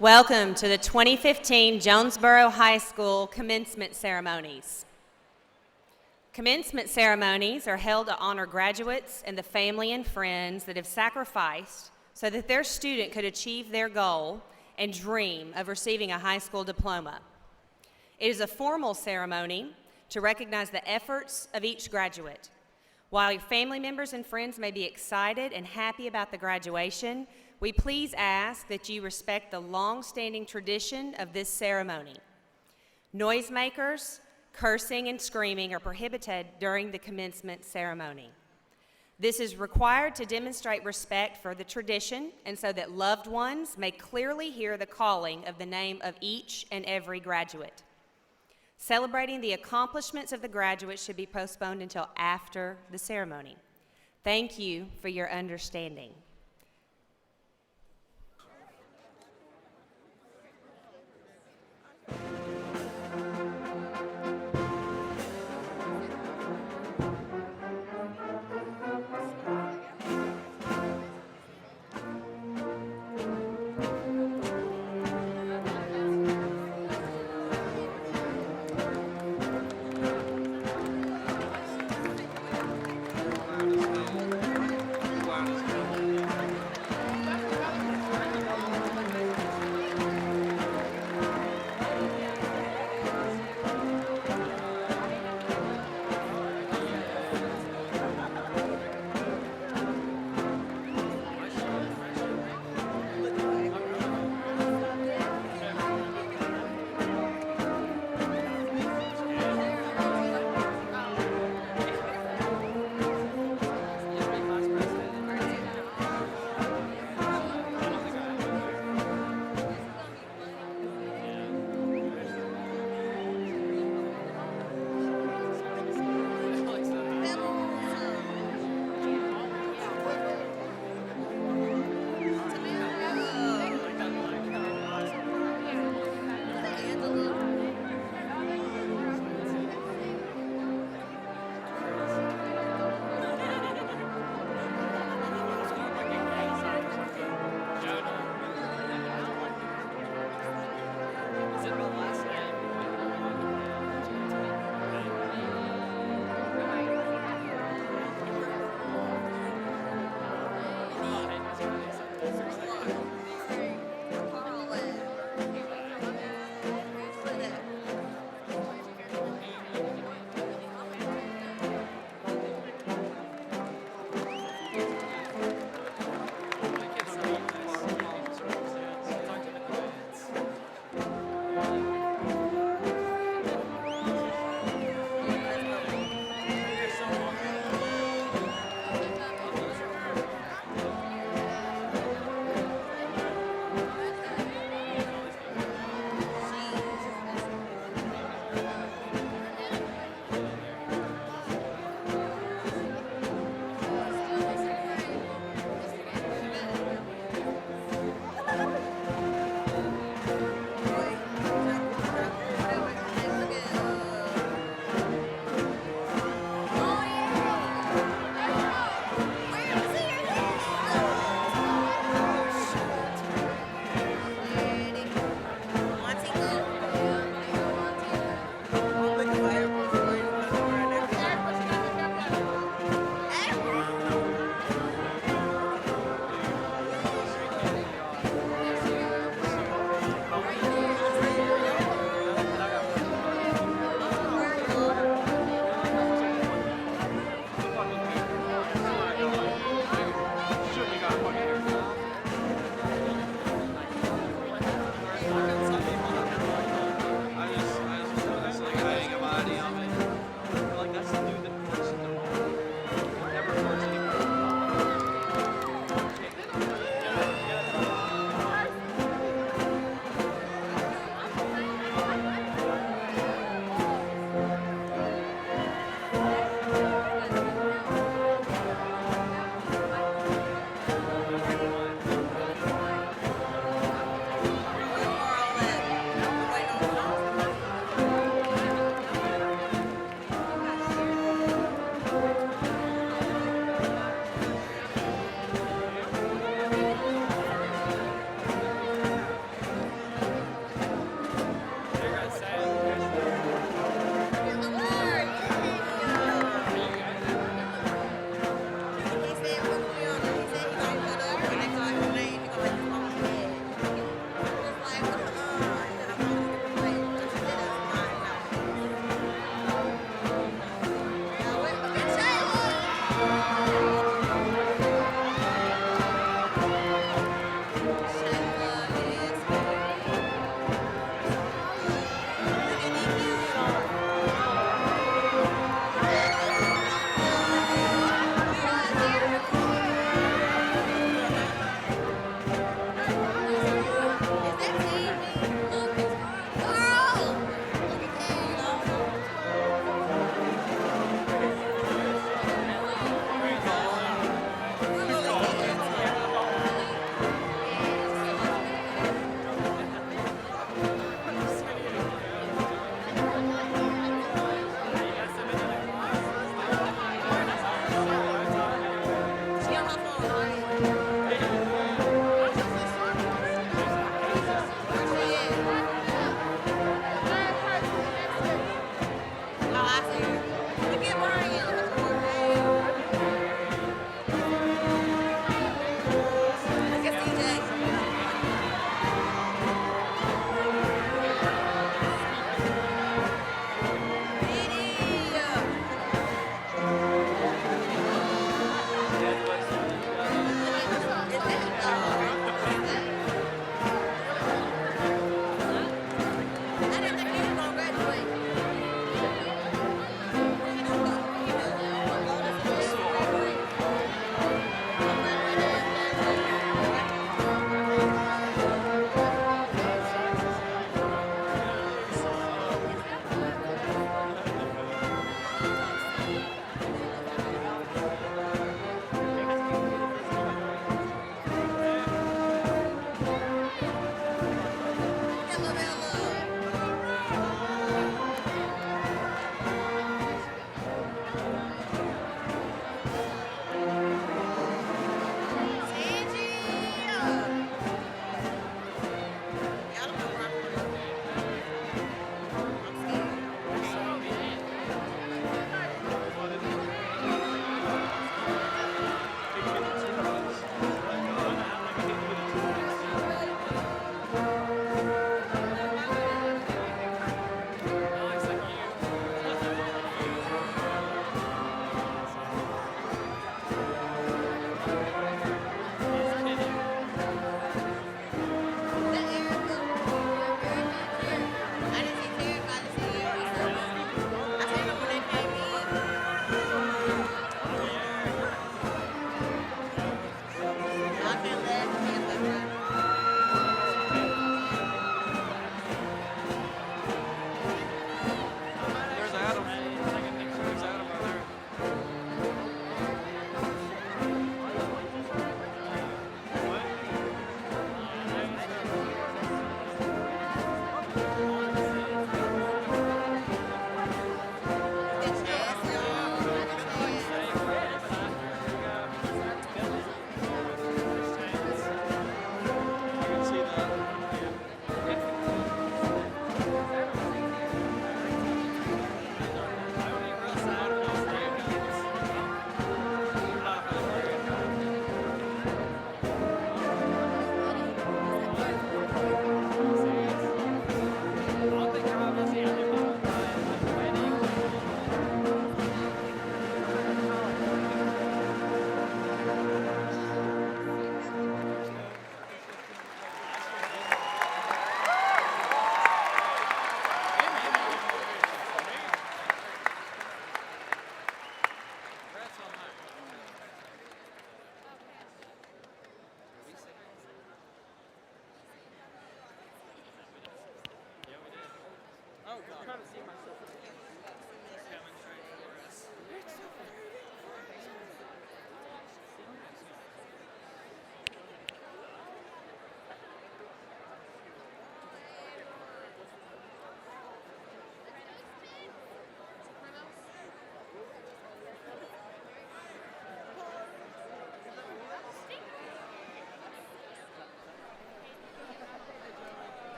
Welcome to the 2015 Jonesboro High School commencement ceremonies. Commencement ceremonies are held to honor graduates and the family and friends that have sacrificed so that their student could achieve their goal and dream of receiving a high school diploma. It is a formal ceremony to recognize the efforts of each graduate. While your family members and friends may be excited and happy about the graduation, we please ask that you respect the long-standing tradition of this ceremony. Noisemakers, cursing, and screaming are prohibited during the commencement ceremony. This is required to demonstrate respect for the tradition and so that loved ones may clearly hear the calling of the name of each and every graduate. Celebrating the accomplishments of the graduates should be postponed until after the ceremony. Thank you for your understanding.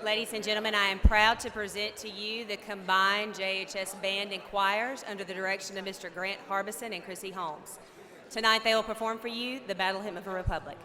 Ladies and gentlemen, I am proud to present to you the combined JHS Band and Choirs under the direction of Mr. Grant Harbison and Chrissy Holmes. Tonight they will perform for you the Battle Hymn of the Republic.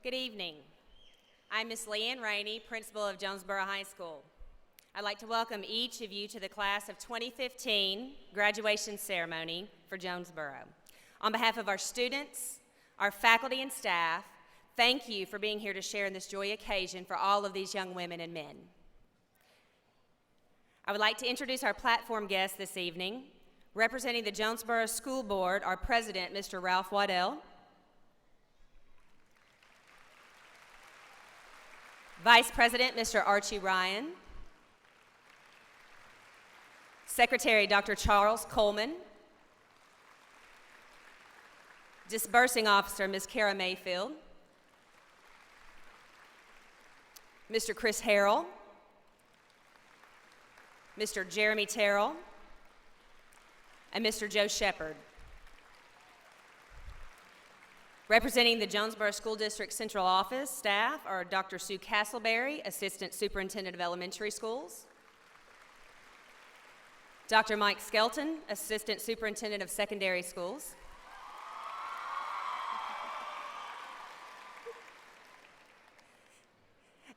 Good evening. I'm Miss Leanne Rainey, principal of Jonesboro High School. I'd like to welcome each of you to the class of 2015 graduation ceremony for Jonesboro. On behalf of our students, our faculty and staff, thank you for being here to share in this joy occasion for all of these young women and men. I would like to introduce our platform guests this evening. Representing the Jonesboro School Board, our president, Mr. Ralph Waddell. Vice President, Mr. Archie Ryan. Secretary, Dr. Charles Coleman. Disbursing Officer, Ms. Kara Mayfield. Mr. Chris Harrell. Mr. Jeremy Terrell. And Mr. Joe Shepard. Representing the Jonesboro School District Central Office staff are Dr. Sue Castleberry, Assistant Superintendent of Elementary Schools. Dr. Mike Skelton, Assistant Superintendent of Secondary Schools.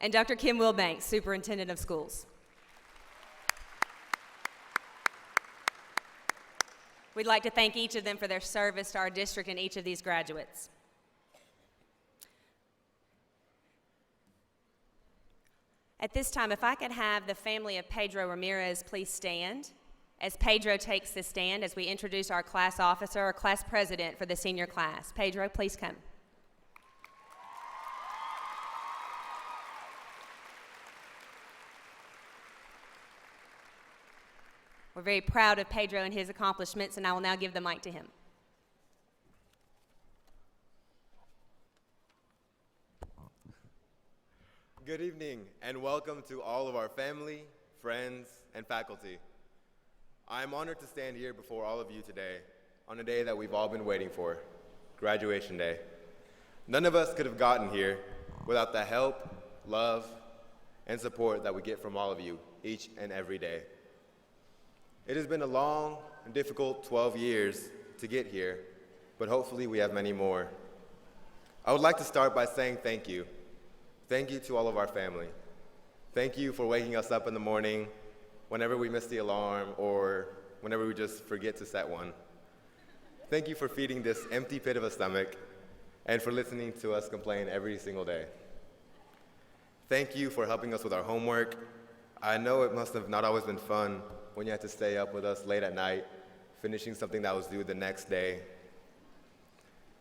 And Dr. Kim Wilbanks, Superintendent of Schools. We'd like to thank each of them for their service to our district and each of these graduates. At this time, if I could have the family of Pedro Ramirez please stand as Pedro takes the stand as we introduce our class officer or class president for the senior class. Pedro, please come. We're very proud of Pedro and his accomplishments, and I will now give the mic to him. Good evening, and welcome to all of our family, friends, and faculty. I am honored to stand here before all of you today on a day that we've all been waiting for, graduation day. None of us could have gotten here without the help, love, and support that we get from all of you each and every day. It has been a long and difficult 12 years to get here, but hopefully we have many more. I would like to start by saying thank you. Thank you to all of our family. Thank you for waking us up in the morning whenever we miss the alarm or whenever we just forget to set one. Thank you for feeding this empty pit of a stomach and for listening to us complain every single day. Thank you for helping us with our homework. I know it must have not always been fun when you had to stay up with us late at night, finishing something that was due the next day.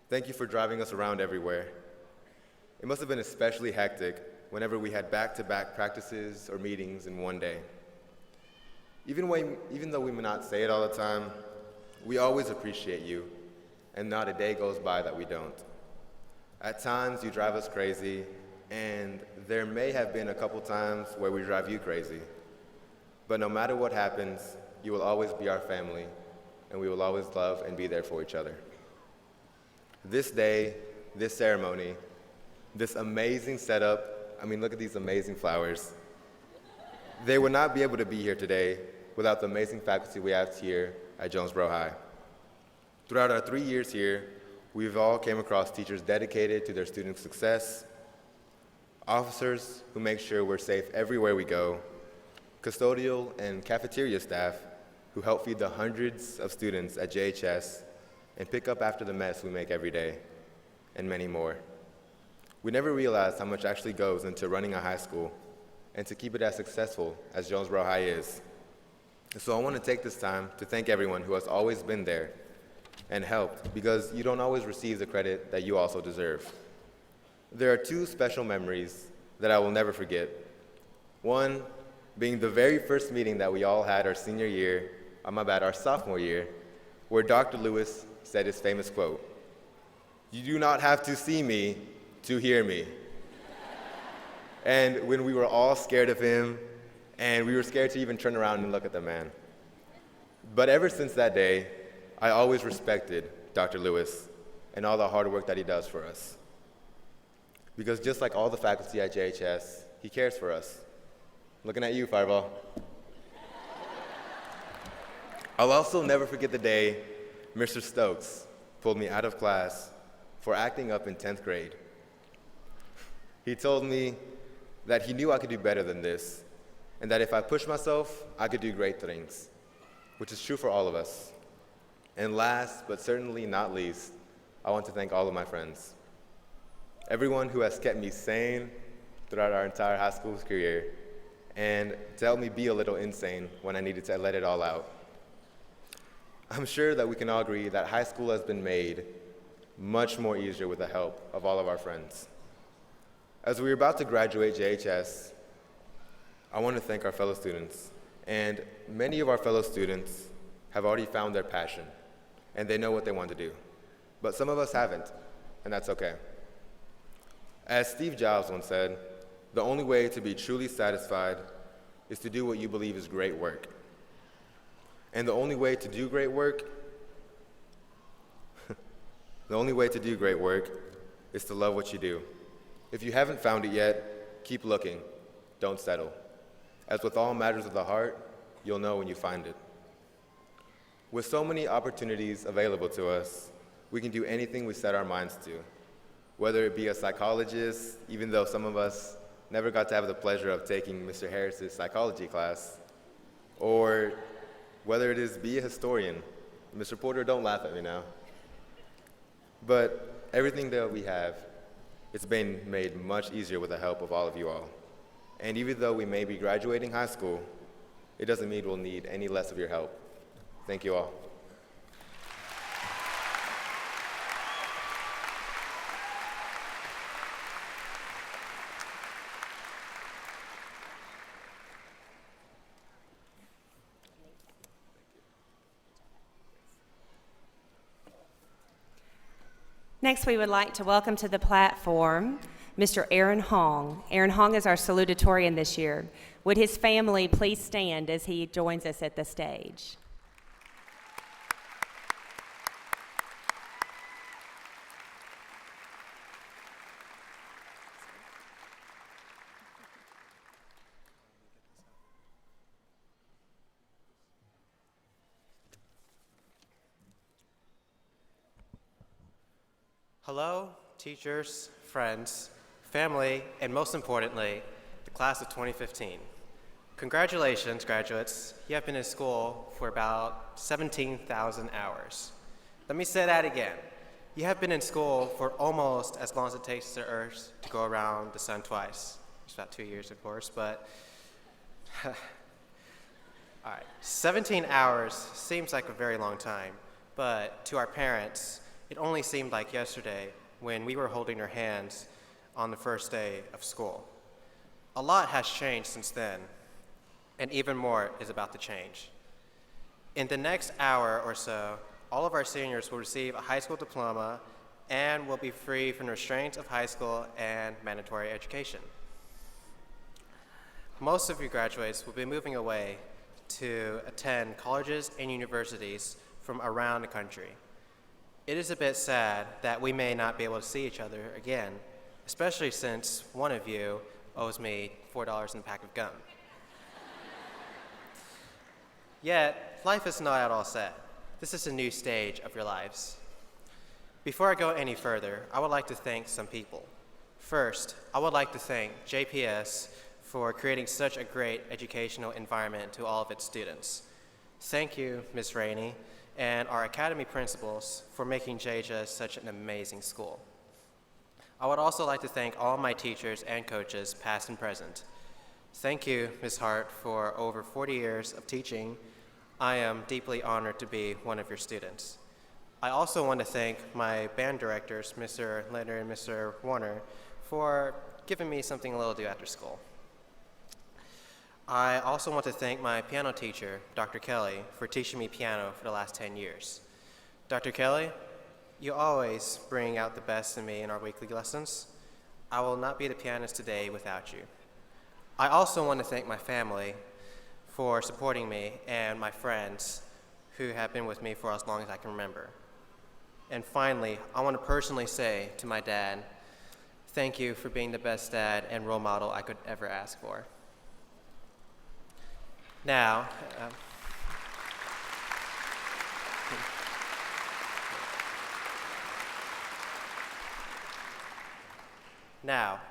Thank you for driving us around everywhere. It must have been especially hectic whenever we had back-to-back practices or meetings in one day. Even though we may not say it all the time, we always appreciate you, and not a day goes by that we don't. At times, you drive us crazy, and there may have been a couple times where we drive you crazy. But no matter what happens, you will always be our family, and we will always love and be there for each other. This day, this ceremony, this amazing setup, look at these amazing flowers. They would not be able to be here today without the amazing faculty we have here at Jonesboro High. Throughout our 3 years here, we've all came across teachers dedicated to their students' success, officers who make sure we're safe everywhere we go, custodial and cafeteria staff who help feed the hundreds of students at JHS and pick up after the mess we make every day, and many more. We never realized how much actually goes into running a high school and to keep it as successful as Jonesboro High is. So I want to take this time to thank everyone who has always been there and helped, because you don't always receive the credit that you also deserve. There are 2 special memories that I will never forget. One being the very first meeting that we all had our sophomore year, where Dr. Lewis said his famous quote, "You do not have to see me to hear me." And when we were all scared of him, and we were scared to even turn around and look at the man. But ever since that day, I always respected Dr. Lewis and all the hard work that he does for us. Because just like all the faculty at JHS, he cares for us. Looking at you, Fireball. I'll also never forget the day Mr. Stokes pulled me out of class for acting up in 10th grade. He told me that he knew I could do better than this, and that if I pushed myself, I could do great things, which is true for all of us. And last, but certainly not least, I want to thank all of my friends. Everyone who has kept me sane throughout our entire high school career, and to help me be a little insane when I needed to let it all out. I'm sure that we can all agree that high school has been made much more easier with the help of all of our friends. As we're about to graduate JHS, I want to thank our fellow students. And many of our fellow students have already found their passion, and they know what they want to do. But some of us haven't, and that's okay. As Steve Jobs once said, the only way to be truly satisfied is to do what you believe is great work. And the only way to do great work is to love what you do. If you haven't found it yet, keep looking. Don't settle. As with all matters of the heart, you'll know when you find it. With so many opportunities available to us, we can do anything we set our minds to. Whether it be a psychologist, even though some of us never got to have the pleasure of taking Mr. Harris's psychology class, or whether it is be a historian. Mr. Porter, don't laugh at me now. But everything that we have, it's been made much easier with the help of all of you all. And even though we may be graduating high school, it doesn't mean we'll need any less of your help. Thank you all. Next, we would like to welcome to the platform Mr. Aaron Hong. Aaron Hong is our salutatorian this year. Would his family please stand as he joins us at the stage? Hello, teachers, friends, family, and most importantly, the class of 2015. Congratulations, graduates. You have been in school for about 17,000 hours. Let me say that again. You have been in school for almost as long as it takes the Earth to go around the sun twice. It's about 2 years, of course, but all right. 17 hours seems like a very long time, but to our parents, it only seemed like yesterday when we were holding their hands on the first day of school. A lot has changed since then, and even more is about to change. In the next hour or so, all of our seniors will receive a high school diploma and will be free from the restraints of high school and mandatory education. Most of you graduates will be moving away to attend colleges and universities from around the country. It is a bit sad that we may not be able to see each other again, especially since one of you owes me $4 and a pack of gum. Yet, life is not at all sad. This is a new stage of your lives. Before I go any further, I would like to thank some people. First, I would like to thank JPS for creating such a great educational environment to all of its students. Thank you, Ms. Rainey, and our academy principals for making JJS such an amazing school. I would also like to thank all my teachers and coaches, past and present. Thank you, Ms. Hart, for over 40 years of teaching. I am deeply honored to be one of your students. I also want to thank my band directors, Mr. Leonard and Mr. Warner, for giving me something a little to do after school. I also want to thank my piano teacher, Dr. Kelly, for teaching me piano for the last 10 years. Dr. Kelly, you always bring out the best in me in our weekly lessons. I will not be the pianist today without you. I also want to thank my family for supporting me and my friends who have been with me for as long as I can remember. And finally, I want to personally say to my dad, thank you for being the best dad and role model I could ever ask for. Now,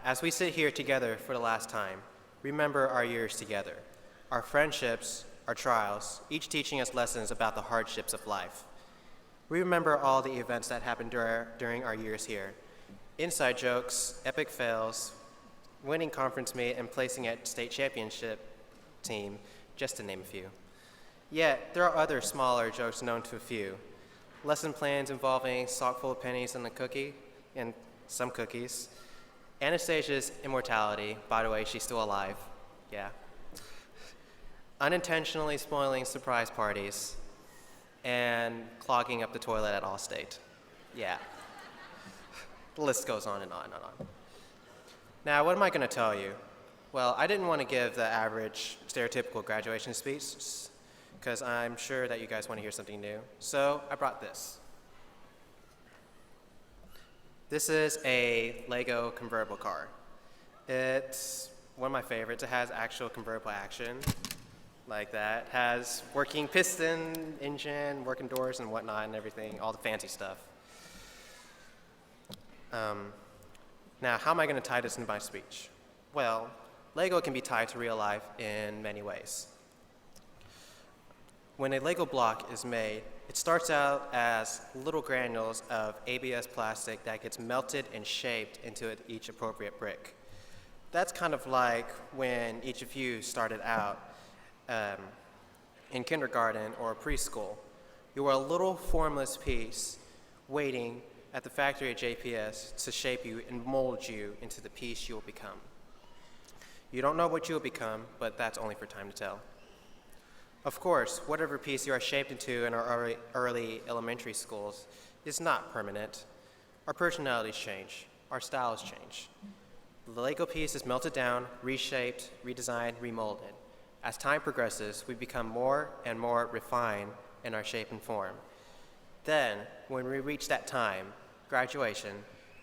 as we sit here together for the last time, remember our years together, our friendships, our trials, each teaching us lessons about the hardships of life. We remember all the events that happened during our years here. Inside jokes, epic fails, winning conference meet, and placing at state championship team, just to name a few. Yet, there are other smaller jokes known to a few. Lesson plans involving sock full of pennies and a cookie, and some cookies. Anastasia's immortality, by the way, she's still alive, yeah. Unintentionally spoiling surprise parties, and clogging up the toilet at Allstate, yeah. The list goes on and on and on. Now, what am I gonna tell you? Well, I didn't want to give the average stereotypical graduation speech, because I'm sure that you guys want to hear something new. So I brought this. This is a Lego convertible car. It's one of my favorites. It has actual convertible action, like that. It has working piston, engine, working doors and whatnot and everything, all the fancy stuff. Now, how am I going to tie this into my speech? Well, Lego can be tied to real life in many ways. When a Lego block is made, it starts out as little granules of ABS plastic that gets melted and shaped into each appropriate brick. That's kind of like when each of you started out in kindergarten or preschool. You were a little formless piece waiting at the factory at JPS to shape you and mold you into the piece you will become. You don't know what you will become, but that's only for time to tell. Of course, whatever piece you are shaped into in our early elementary schools is not permanent. Our personalities change, our styles change. The Lego piece is melted down, reshaped, redesigned, remolded. As time progresses, we become more and more refined in our shape and form. Then, when we reach that time, graduation,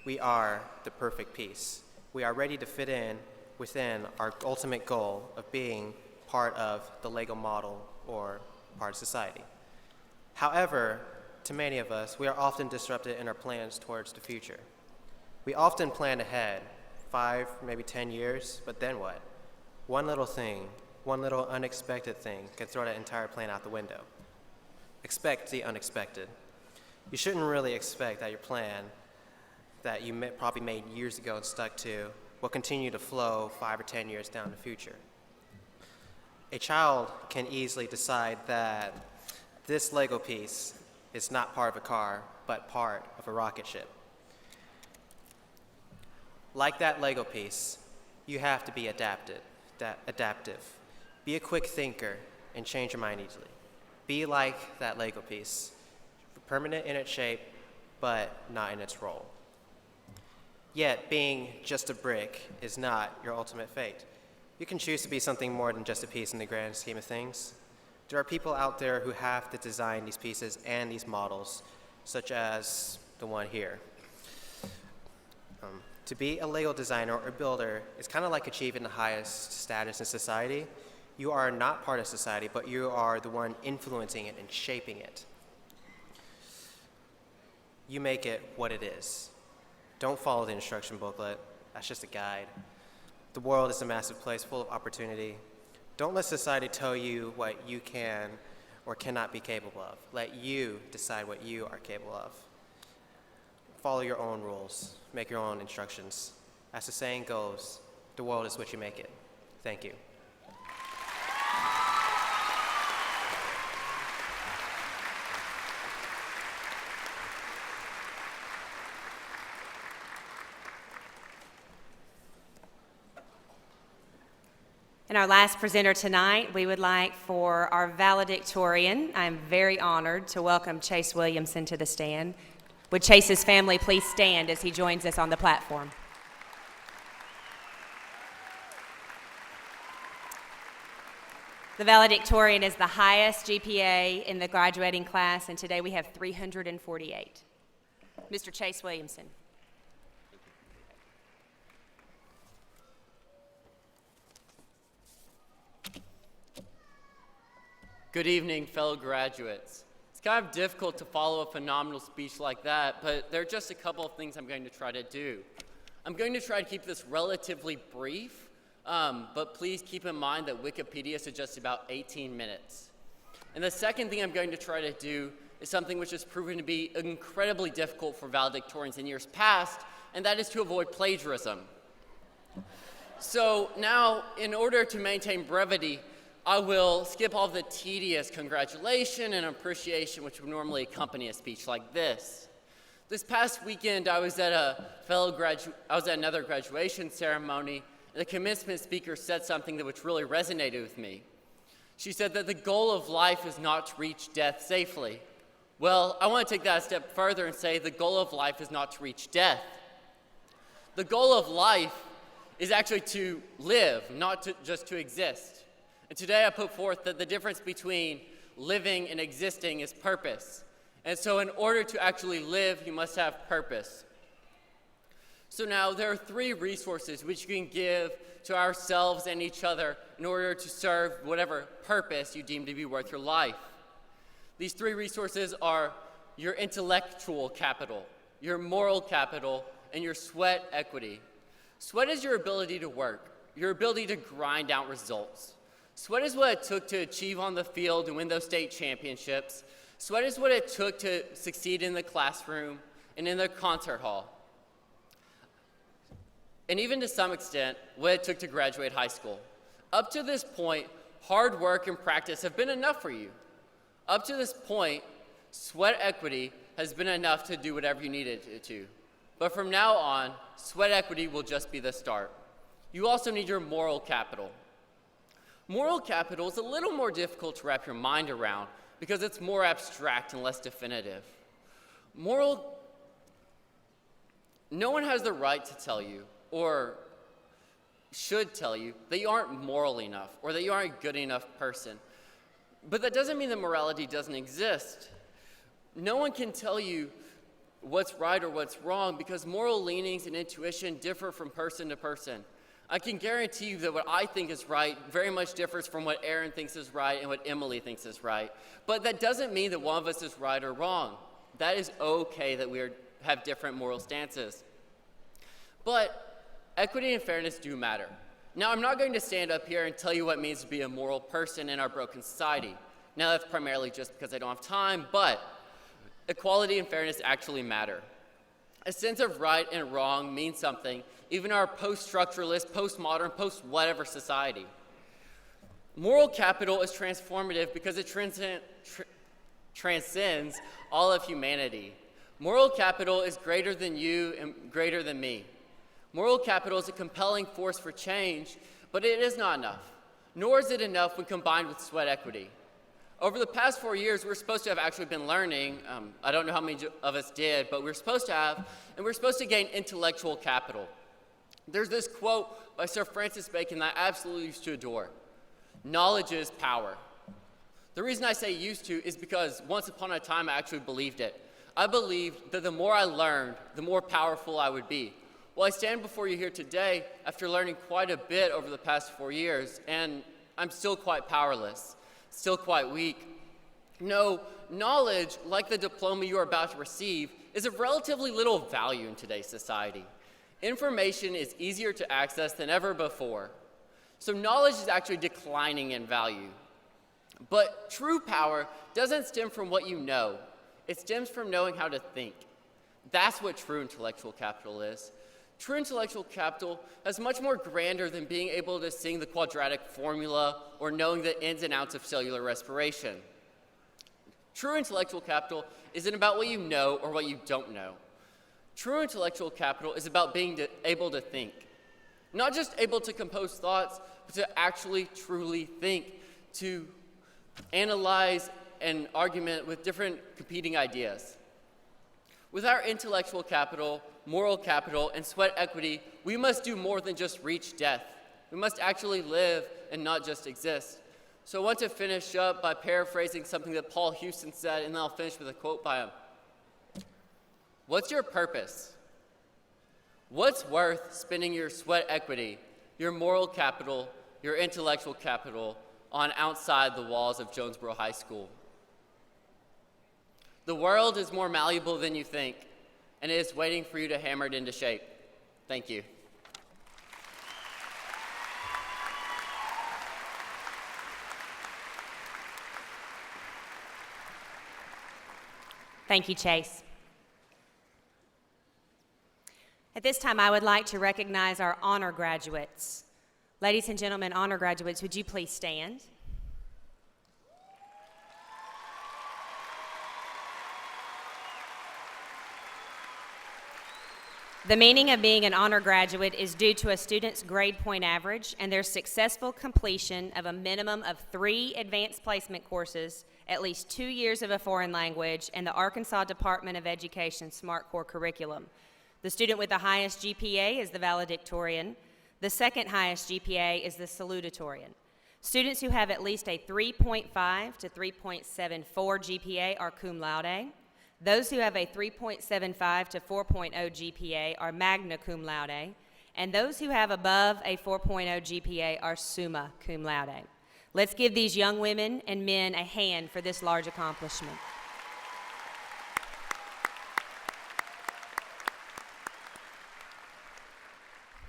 we are the perfect piece. We are ready to fit in within our ultimate goal of being part of the Lego model or part of society. However, to many of us, we are often disrupted in our plans towards the future. We often plan ahead, 5, maybe 10 years, but then what? One little thing, one little unexpected thing can throw that entire plan out the window. Expect the unexpected. You shouldn't really expect that your plan that you probably made years ago and stuck to will continue to flow 5 or 10 years down the future. A child can easily decide that this Lego piece is not part of a car, but part of a rocket ship. Like that Lego piece, you have to be adaptive. Be a quick thinker and change your mind easily. Be like that Lego piece, permanent in its shape, but not in its role. Yet, being just a brick is not your ultimate fate. You can choose to be something more than just a piece in the grand scheme of things. There are people out there who have to design these pieces and these models, such as the one here. To be a Lego designer or builder is kind of like achieving the highest status in society. You are not part of society, but you are the one influencing it and shaping it. You make it what it is. Don't follow the instruction booklet. That's just a guide. The world is a massive place full of opportunity. Don't let society tell you what you can or cannot be capable of. Let you decide what you are capable of. Follow your own rules. Make your own instructions. As the saying goes, the world is what you make it. Thank you. And our last presenter tonight, we would like for our valedictorian, I'm very honored to welcome Chase Williamson to the stand. Would Chase's family please stand as he joins us on the platform? The valedictorian is the highest GPA in the graduating class, and today we have 348. Mr. Chase Williamson. Good evening, fellow graduates. It's kind of difficult to follow a phenomenal speech like that, but there are just a couple of things I'm going to try to do. I'm going to try to keep this relatively brief, but please keep in mind that Wikipedia suggests about 18 minutes. And the second thing I'm going to try to do is something which has proven to be incredibly difficult for valedictorians in years past, and that is to avoid plagiarism. So now, in order to maintain brevity, I will skip all the tedious congratulation and appreciation which would normally accompany a speech like this. This past weekend, I was at another graduation ceremony, and the commencement speaker said something which really resonated with me. She said that the goal of life is not to reach death safely. Well, I want to take that a step further and say the goal of life is not to reach death. The goal of life is actually to live, not just to exist. And today I put forth that the difference between living and existing is purpose. And so in order to actually live, you must have purpose. So now there are 3 resources which you can give to ourselves and each other in order to serve whatever purpose you deem to be worth your life. These 3 resources are your intellectual capital, your moral capital, and your sweat equity. Sweat is your ability to work, your ability to grind out results. Sweat is what it took to achieve on the field and win those state championships. Sweat is what it took to succeed in the classroom and in the concert hall. And even to some extent, what it took to graduate high school. Up to this point, hard work and practice have been enough for you. Up to this point, sweat equity has been enough to do whatever you needed it to. But from now on, sweat equity will just be the start. You also need your moral capital. Moral capital is a little more difficult to wrap your mind around because it's more abstract and less definitive. No one has the right to tell you, or should tell you, that you aren't moral enough or that you aren't a good enough person. But that doesn't mean that morality doesn't exist. No one can tell you what's right or what's wrong because moral leanings and intuition differ from person to person. I can guarantee you that what I think is right very much differs from what Aaron thinks is right and what Emily thinks is right. But that doesn't mean that one of us is right or wrong. That is okay that we have different moral stances. But Equity and fairness do matter. Now, I'm not going to stand up here and tell you what it means to be a moral person in our broken society. Now, that's primarily just because I don't have time, but equality and fairness actually matter. A sense of right and wrong means something, even our post-structuralist, post-modern, post-whatever society. Moral capital is transformative because it transcends all of humanity. Moral capital is greater than you and greater than me. Moral capital is a compelling force for change, but it is not enough, nor is it enough when combined with sweat equity. Over the past 4 years, we're supposed to have actually been learning, I don't know how many of us did, but we're supposed to have, and we're supposed to gain intellectual capital. There's this quote by Sir Francis Bacon that I absolutely used to adore. Knowledge is power. The reason I say used to is because once upon a time I actually believed it. I believed that the more I learned, the more powerful I would be. Well, I stand before you here today after learning quite a bit over the past 4 years, and I'm still quite powerless, still quite weak. No, knowledge, like the diploma you are about to receive, is of relatively little value in today's society. Information is easier to access than ever before. So knowledge is actually declining in value. But true power doesn't stem from what you know. It stems from knowing how to think. That's what true intellectual capital is. True intellectual capital is much more grander than being able to sing the quadratic formula or knowing the ins and outs of cellular respiration. True intellectual capital isn't about what you know or what you don't know. True intellectual capital is about being able to think. Not just able to compose thoughts, but to actually truly think, to analyze an argument with different competing ideas. With our intellectual capital, moral capital, and sweat equity, we must do more than just reach death. We must actually live and not just exist. So I want to finish up by paraphrasing something that Paul Houston said, and then I'll finish with a quote by him. What's your purpose? What's worth spending your sweat equity, your moral capital, your intellectual capital on outside the walls of Jonesboro High School? The world is more malleable than you think, and it is waiting for you to hammer it into shape. Thank you. Thank you, Chase. At this time, I would like to recognize our honor graduates. Ladies and gentlemen, honor graduates, would you please stand? The meaning of being an honor graduate is due to a student's grade point average and their successful completion of a minimum of 3 advanced placement courses, at least 2 years of a foreign language, and the Arkansas Department of Education SMART Core curriculum. The student with the highest GPA is the valedictorian. The second highest GPA is the salutatorian. Students who have at least a 3.5 to 3.74 GPA are cum laude. Those who have a 3.75 to 4.0 GPA are magna cum laude. And those who have above a 4.0 GPA are summa cum laude. Let's give these young women and men a hand for this large accomplishment.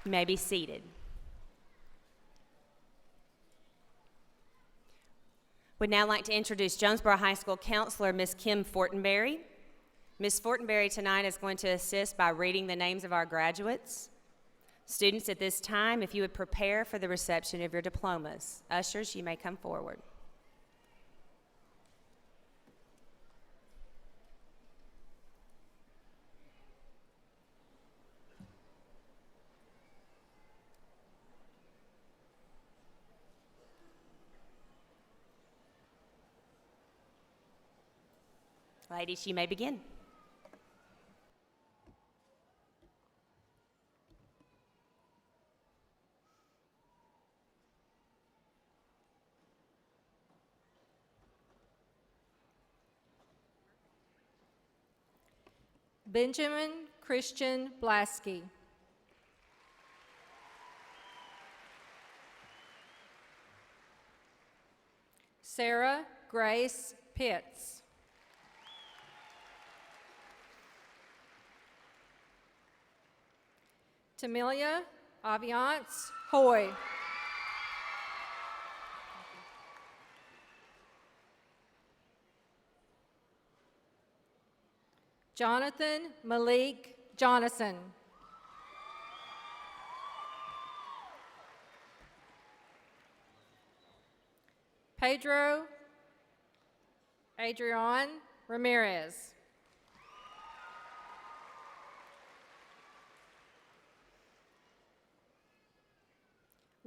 You may be seated. Would now like to introduce Jonesboro High School counselor, Ms. Kim Fortenberry. Ms. Fortenberry tonight is going to assist by reading the names of our graduates. Students, at this time, if you would prepare for the reception of your diplomas. Ushers, you may come forward. Ladies, you may begin. Benjamin Christian Blasky. Sarah Grace Pitts. Tamilia Aviance Hoy. Jonathan Malik Jonathan. Pedro Adrian Ramirez.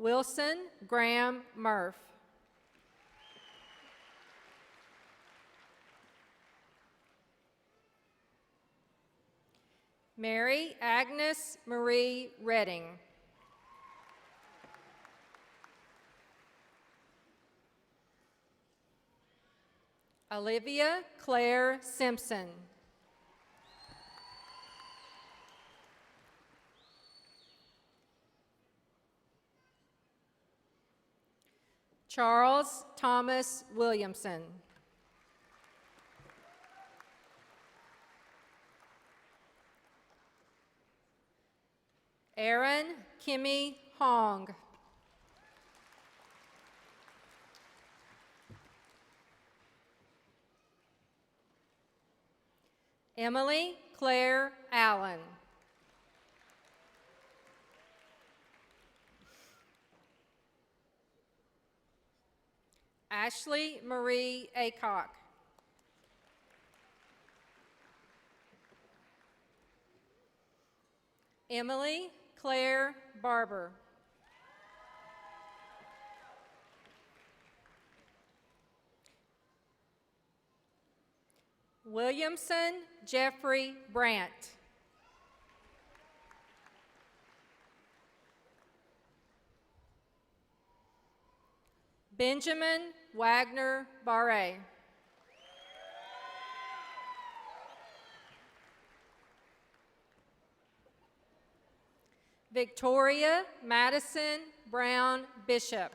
Wilson Graham Murph. Mary Agnes Marie Redding. Olivia Claire Simpson. Charles Thomas Williamson. Aaron Kimmy Hong. Emily Claire Allen. Ashley Marie Acock. Emily Claire Barber. Williamson Jeffrey Brandt. Benjamin Wagner Barre. Victoria Madison Brown Bishop.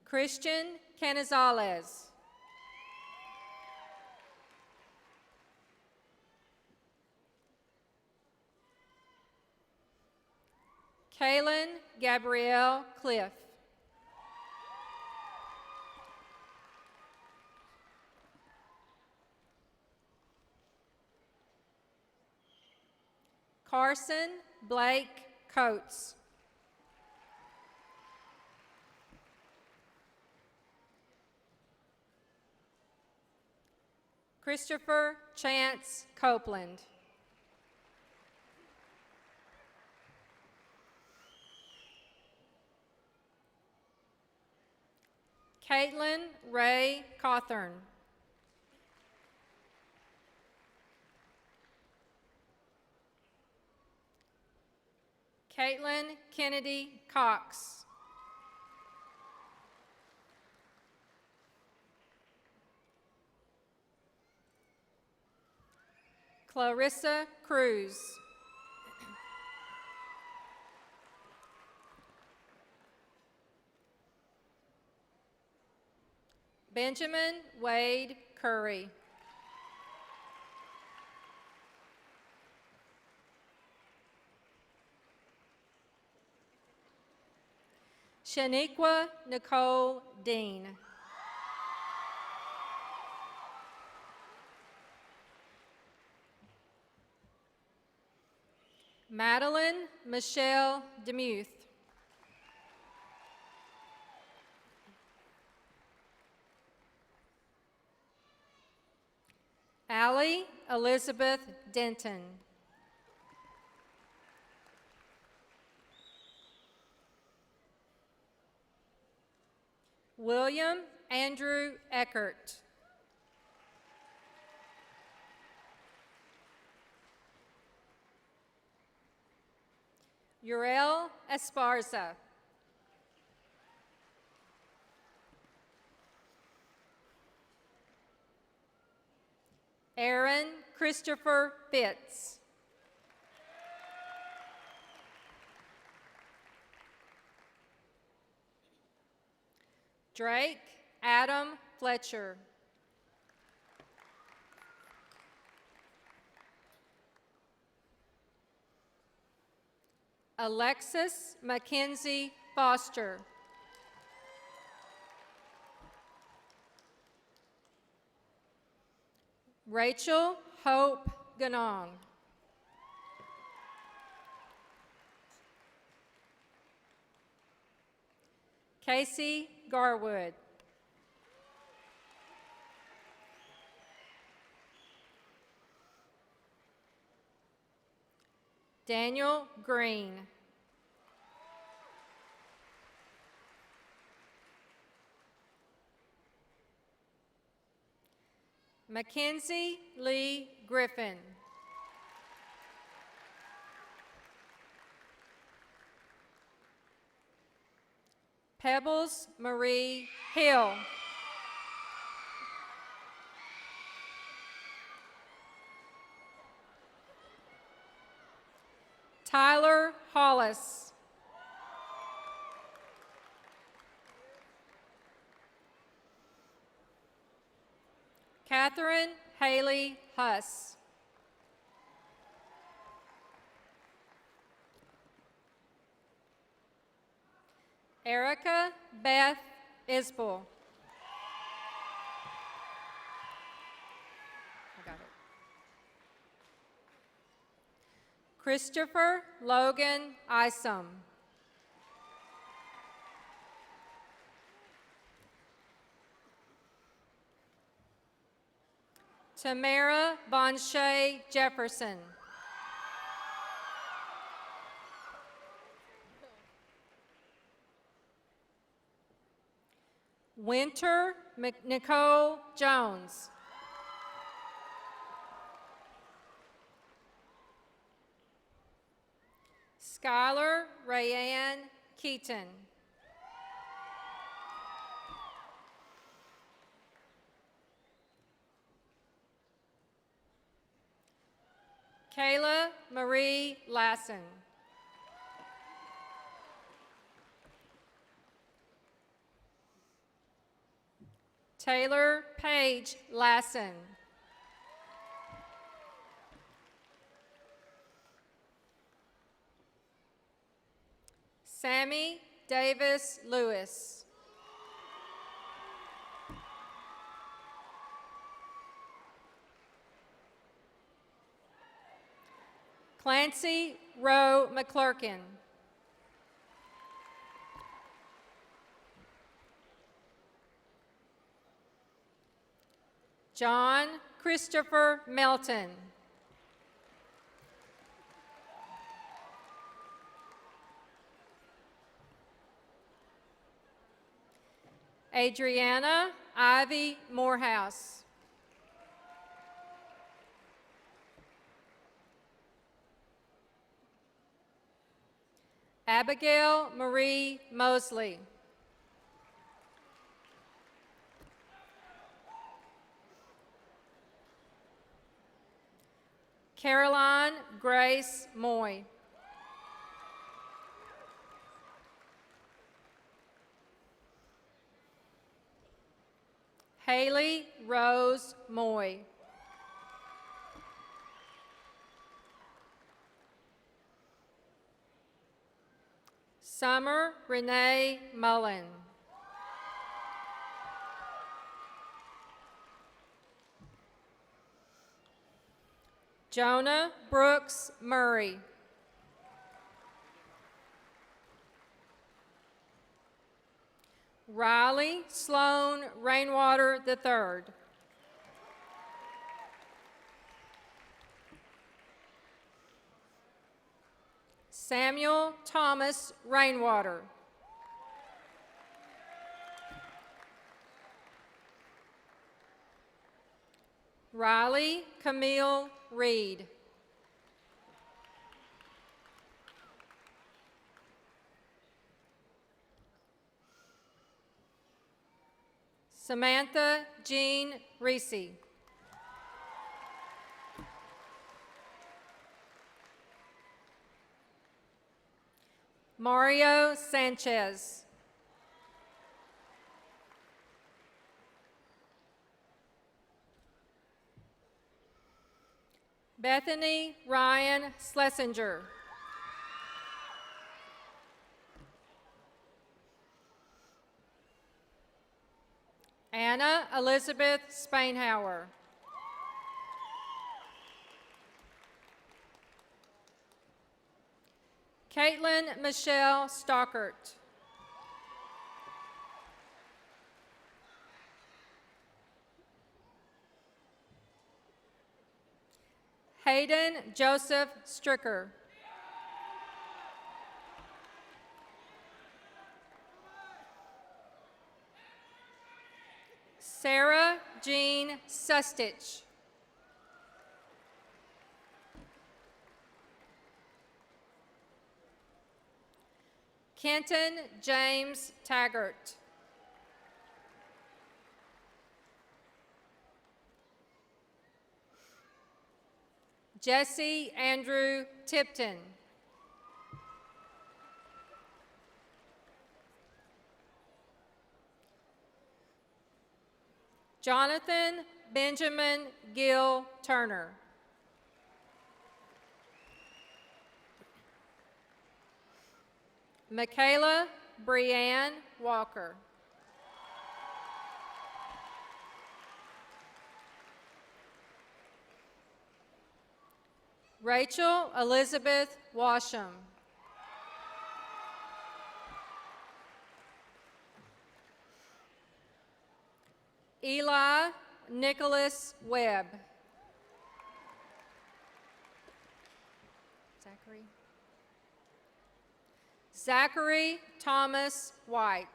Christian Canizales. Kaylin Gabrielle Cliff. Carson Blake Coates. Christopher Chance Copeland. Caitlin Ray Cawthorn. Caitlin Kennedy Cox. Clarissa Cruz. Benjamin Wade Curry. Shaniqua Nicole Dean. Madeline Michelle Demuth. Allie Elizabeth Denton. William Andrew Eckert. Uriel Esparza. Aaron Christopher Fitz. Drake Adam Fletcher. Alexis Mackenzie Foster. Rachel Hope Ganong. Casey Garwood. Daniel Green. Mackenzie Lee Griffin. Pebbles Marie Hill. Tyler Hollis. Catherine Haley Huss. Erica Beth Isbell. I got it. Christopher Logan Isom. Tamara Bonshay Jefferson. Winter Nicole Jones. Skylar Rayanne Keaton. Kayla Marie Lassen. Taylor Paige Lassen. Sammy Davis Lewis. Clancy Rowe McClurkin. John Christopher Melton. Adriana Ivy Morehouse. Abigail Marie Mosley. Caroline Grace Moy. Haley Rose Moy. Summer Renee Mullen. Jonah Brooks Murray. Riley Sloan Rainwater III. Samuel Thomas Rainwater. Riley Camille Reed. Samantha Jean Reese. Mario Sanchez. Bethany Ryan Schlesinger. Hannah Elizabeth Spainhauer. Caitlin Michelle Stockert. Hayden Joseph Stricker. Sarah Jean Sustich. Kenton James Taggart. Jesse Andrew Tipton. Jonathan Benjamin Gill Turner. Michaela Brianne Walker. Rachel Elizabeth Washam. Eli Nicholas Webb. Zachary Thomas White.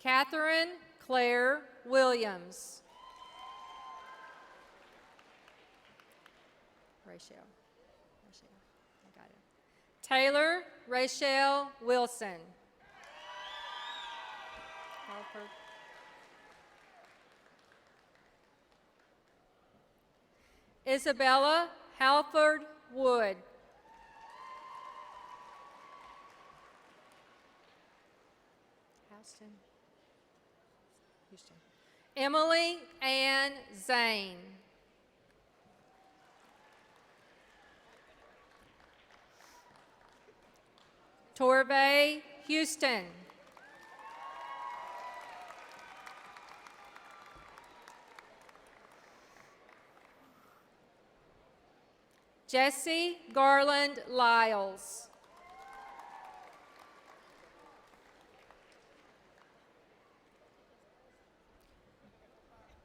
Catherine Claire Williams. Rachel, I got it. Taylor Rachel Wilson. Halford. Isabella Halford Wood. Houston. Emily Ann Zane. Torvey Houston. Jesse Garland Lyles.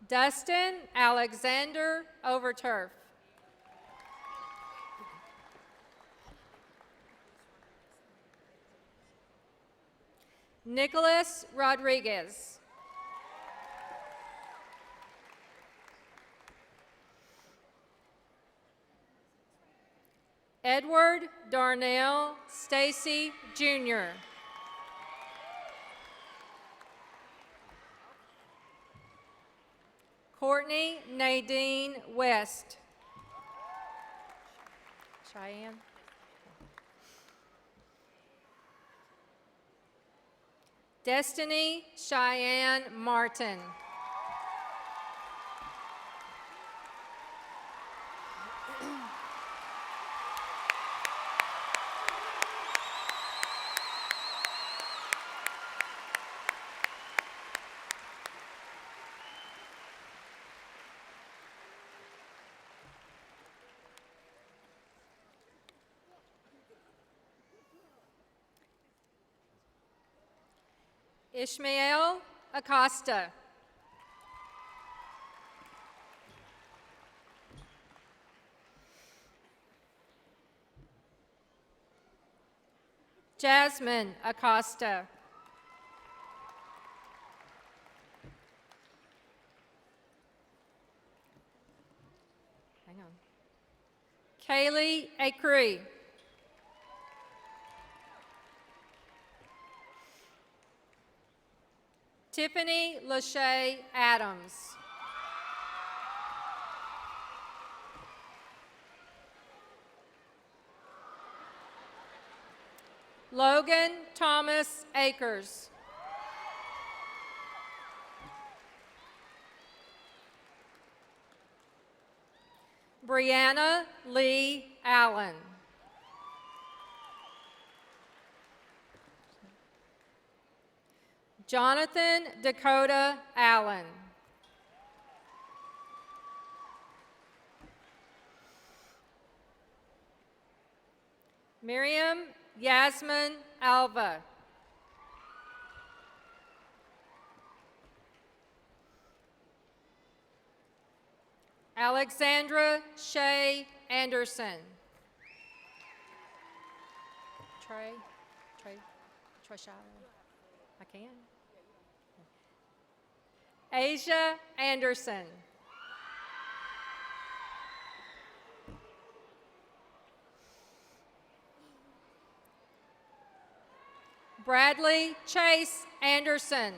Dustin Alexander Overturf. Nicholas Rodriguez. Edward Darnell Stacy Jr. Courtney Nadine West. Cheyenne. Destiny Cheyenne Martin. Ishmael Acosta. Jasmine Acosta. Hang on. Kaylee Acree. Tiffany Lachey Adams. Logan Thomas Akers. Brianna Lee Allen. Jonathan Dakota Allen. Miriam Yasmin Alva. Alexandra Shea Anderson. Trey, I can. Asia Anderson. Bradley Chase Anderson.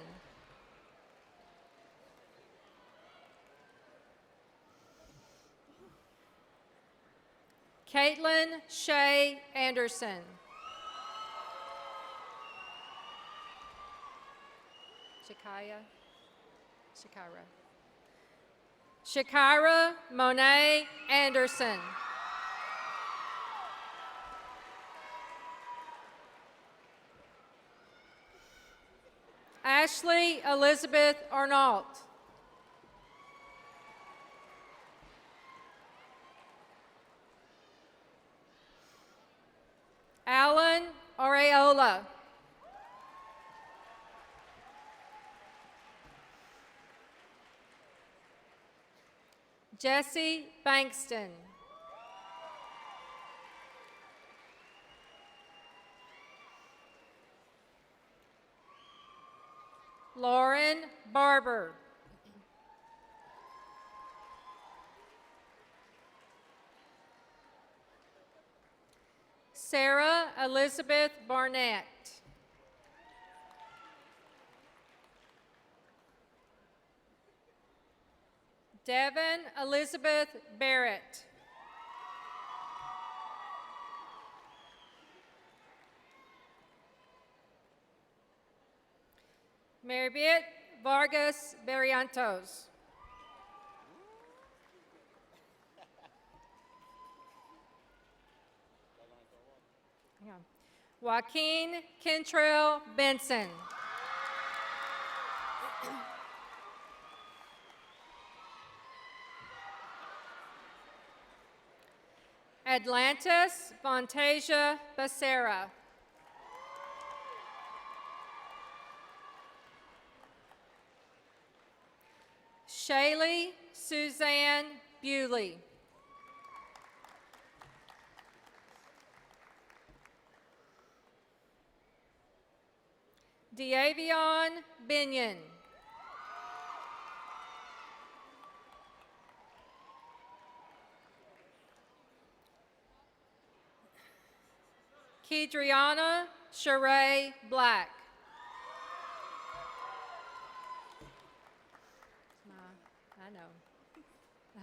Caitlin Shea Anderson. Shakira Monet Anderson. Ashley Elizabeth Arnault. Alan Areola. Jesse Bankston. Lauren Barber. Sarah Elizabeth Barnett. Devin Elizabeth Barrett. Maribeth Vargas Barrientos. Hang on. Joaquin Kentrell Benson. Atlantis Fontasia Becerra. Shaylee Suzanne Bewley. Deavion Binion. Kedriana Sheree Black.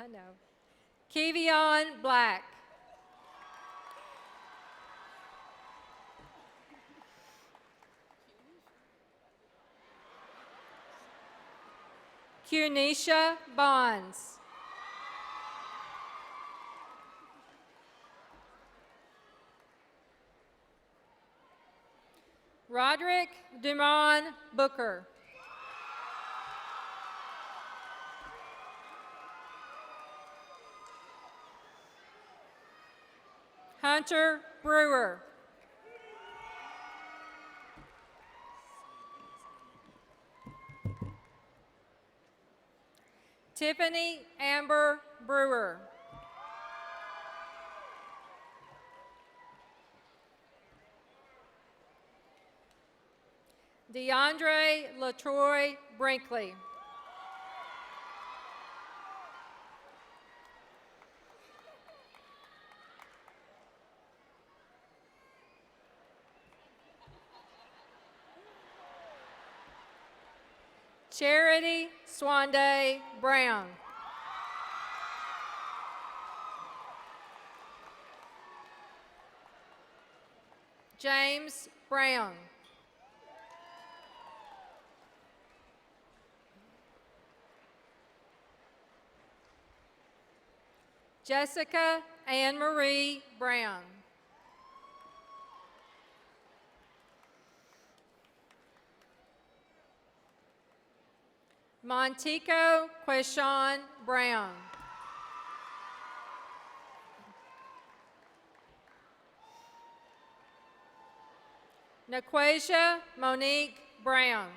I know. Kevion Black. Cunisha Bonds. Roderick Dumont Booker. Hunter Brewer. Tiffany Amber Brewer. DeAndre LaTroy Brinkley. Charity Swanday Brown. James Brown. Jessica Anne Marie Brown. Montico Quishon Brown. Naquasia Monique Brown.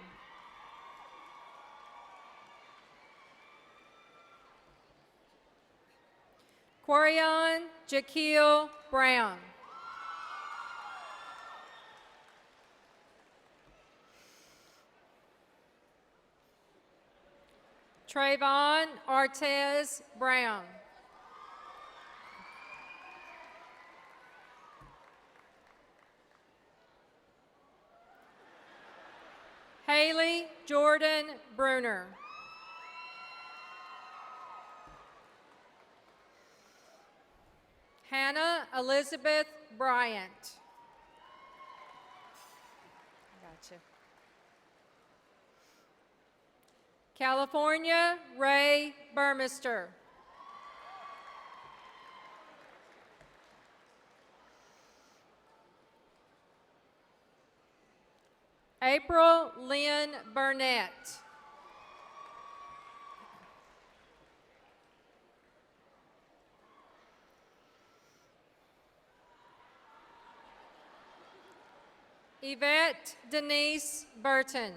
Quarion Jaquil Brown. Trayvon Artez Brown. Haley Jordan Bruner. Hannah Elizabeth Bryant. Gotcha. California Ray Burmester. April Lynn Burnett. Yvette Denise Burton.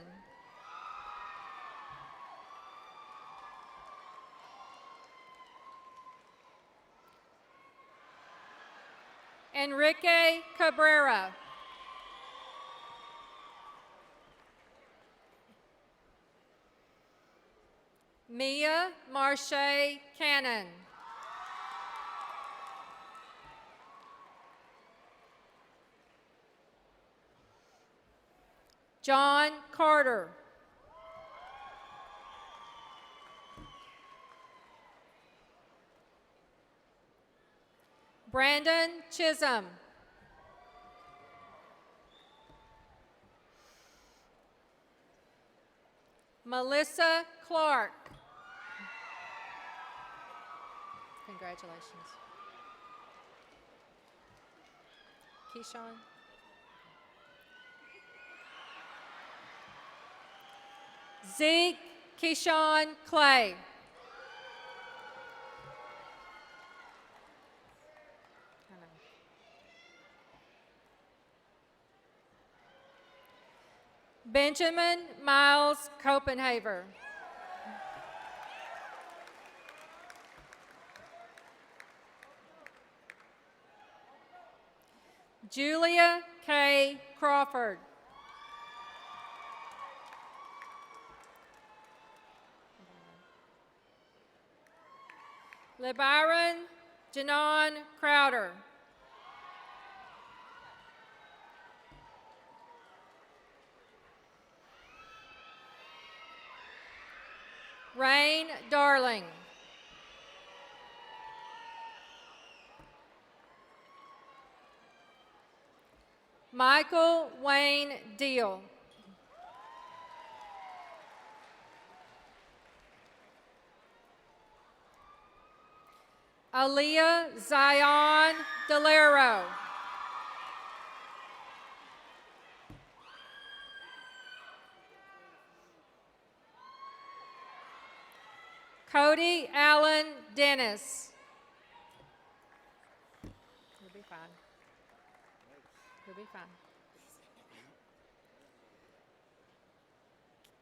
Enrique Cabrera. Mia Marche Cannon. John Carter. Brandon Chisholm. Melissa Clark. Congratulations. Keyshawn. Zeke Keyshawn Clay. Benjamin Miles Copenhaver. Julia K. Crawford. LeBaron Janon Crowder. Rain Darling. Michael Wayne Deal. Aaliyah Zion Delero. Cody Allen Dennis. You'll be fine. You'll be fine.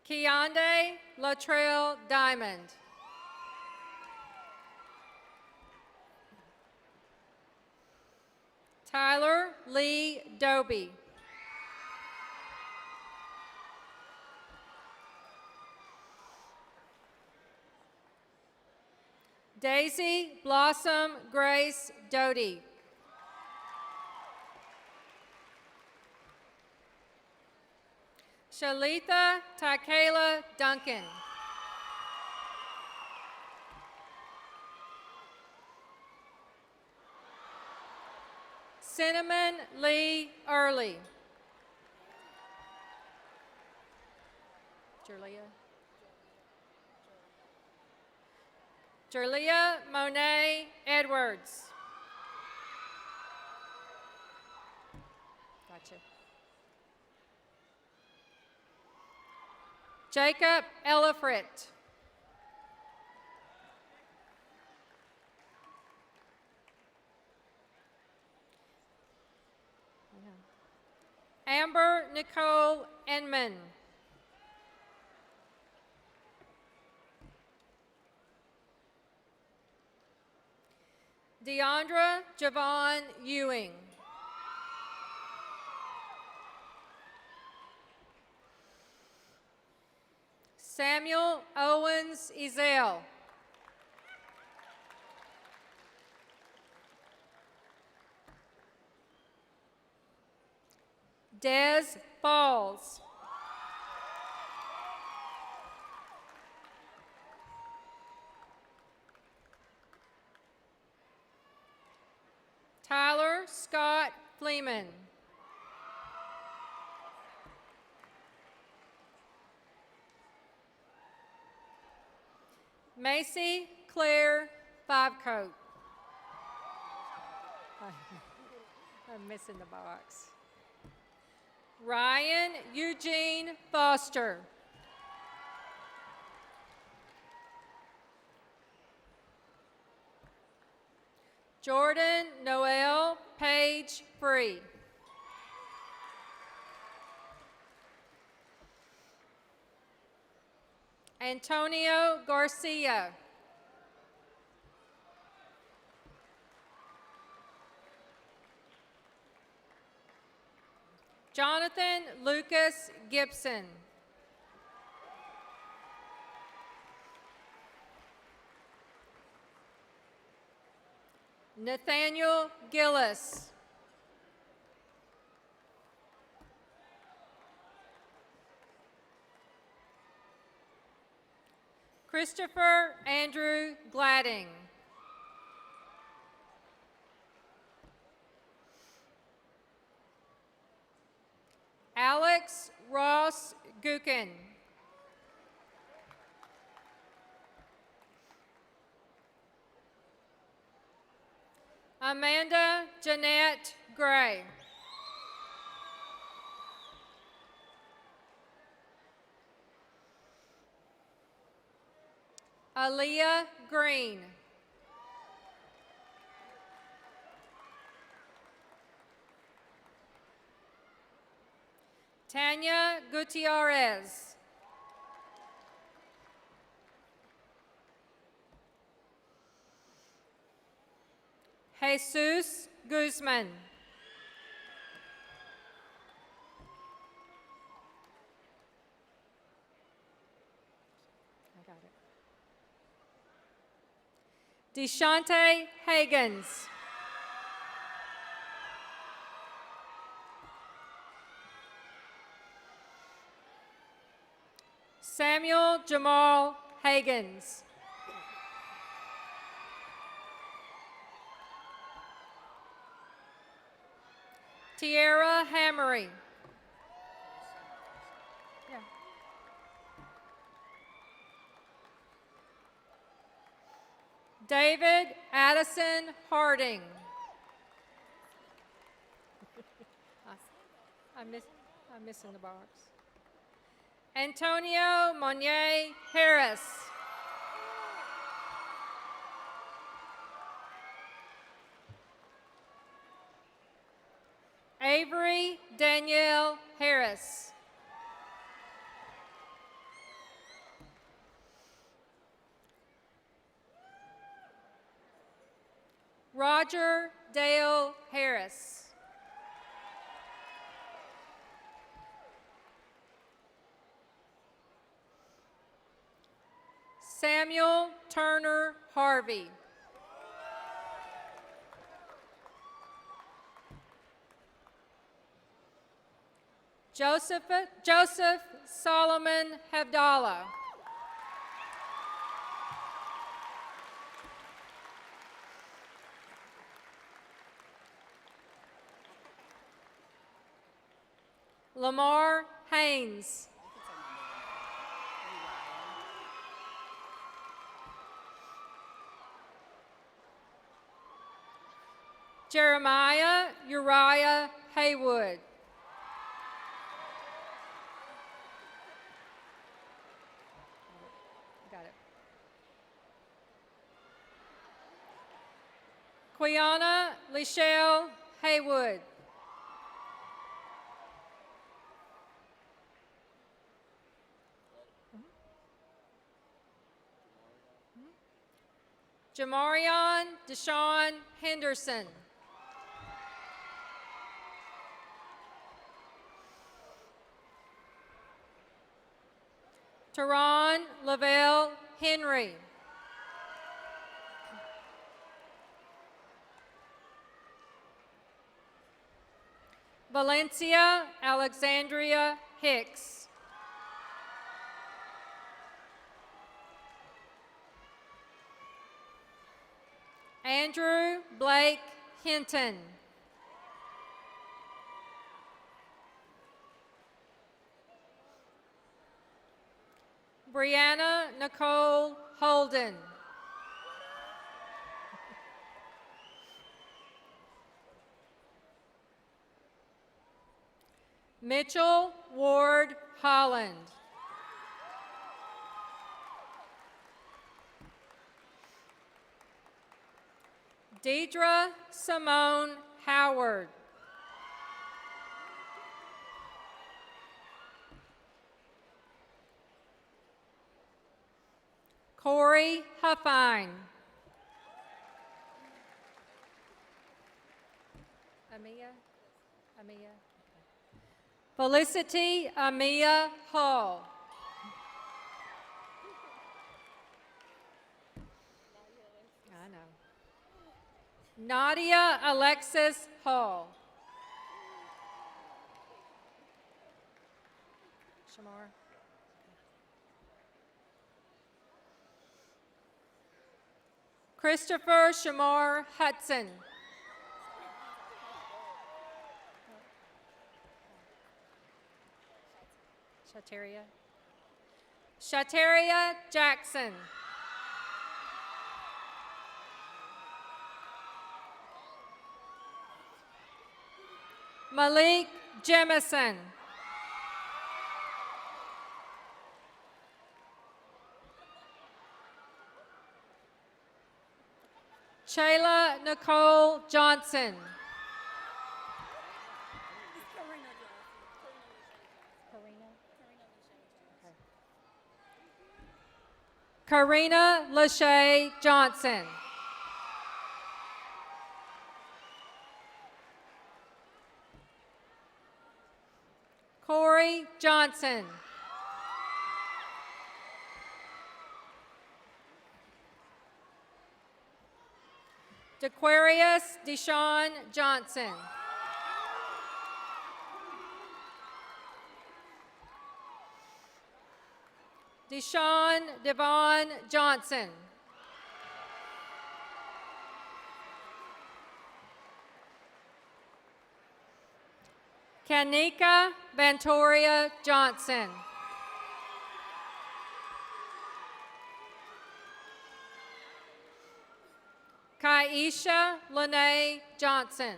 Keonde Latrell Diamond. Tyler Lee Doby. Daisy Blossom Grace Doty. Shalitha Takayla Duncan. Cinnamon Lee Early. Jerlia Monet Edwards. Gotcha. Jacob Ellifrit. Amber Nicole Enman. Deandra Javon Ewing. Samuel Owens Ezel. Des Falls. Tyler Scott Fleeman. Macy Claire Fivecoat. I'm missing the box. Ryan Eugene Foster. Jordan Noel Page Free. Antonio Garcia. Jonathan Lucas Gibson. Nathaniel Gillis. Christopher Andrew Gladding. Alex Ross Gookin. Amanda Jeanette Gray. Aaliyah Green. Tanya Gutierrez. Jesus Guzman. I got it. Deshante Hagens. Samuel Jamal Hagens. Tierra Hammery. Yeah. David Addison Harding. I'm missing the box. Antonio Monier Harris. Avery Danielle Harris. Roger Dale Harris. Samuel Turner Harvey. Joseph Solomon Havdallah. Lamar Haynes. Jeremiah Uriah Haywood. Got it. Quiana Lichelle Haywood. Jamarion Deshaun Henderson. Teron Lavelle Henry. Valencia Alexandria Hicks. Andrew Blake Hinton. Brianna Nicole Holden. Mitchell Ward Holland. Deidre Simone Howard. Corey Huffine. Amia. Felicity Amia Hall. I know. Nadia Alexis Hall. Shamar. Christopher Shamar Hudson. Shateria Jackson. Malik Jemison. Shayla Nicole Johnson. Karina Lachey Johnson. Corey Johnson. Dequarius Deshaun Johnson. Deshaun Devon Johnson. Kanika Vantoria Johnson. Kaisha Lene Johnson.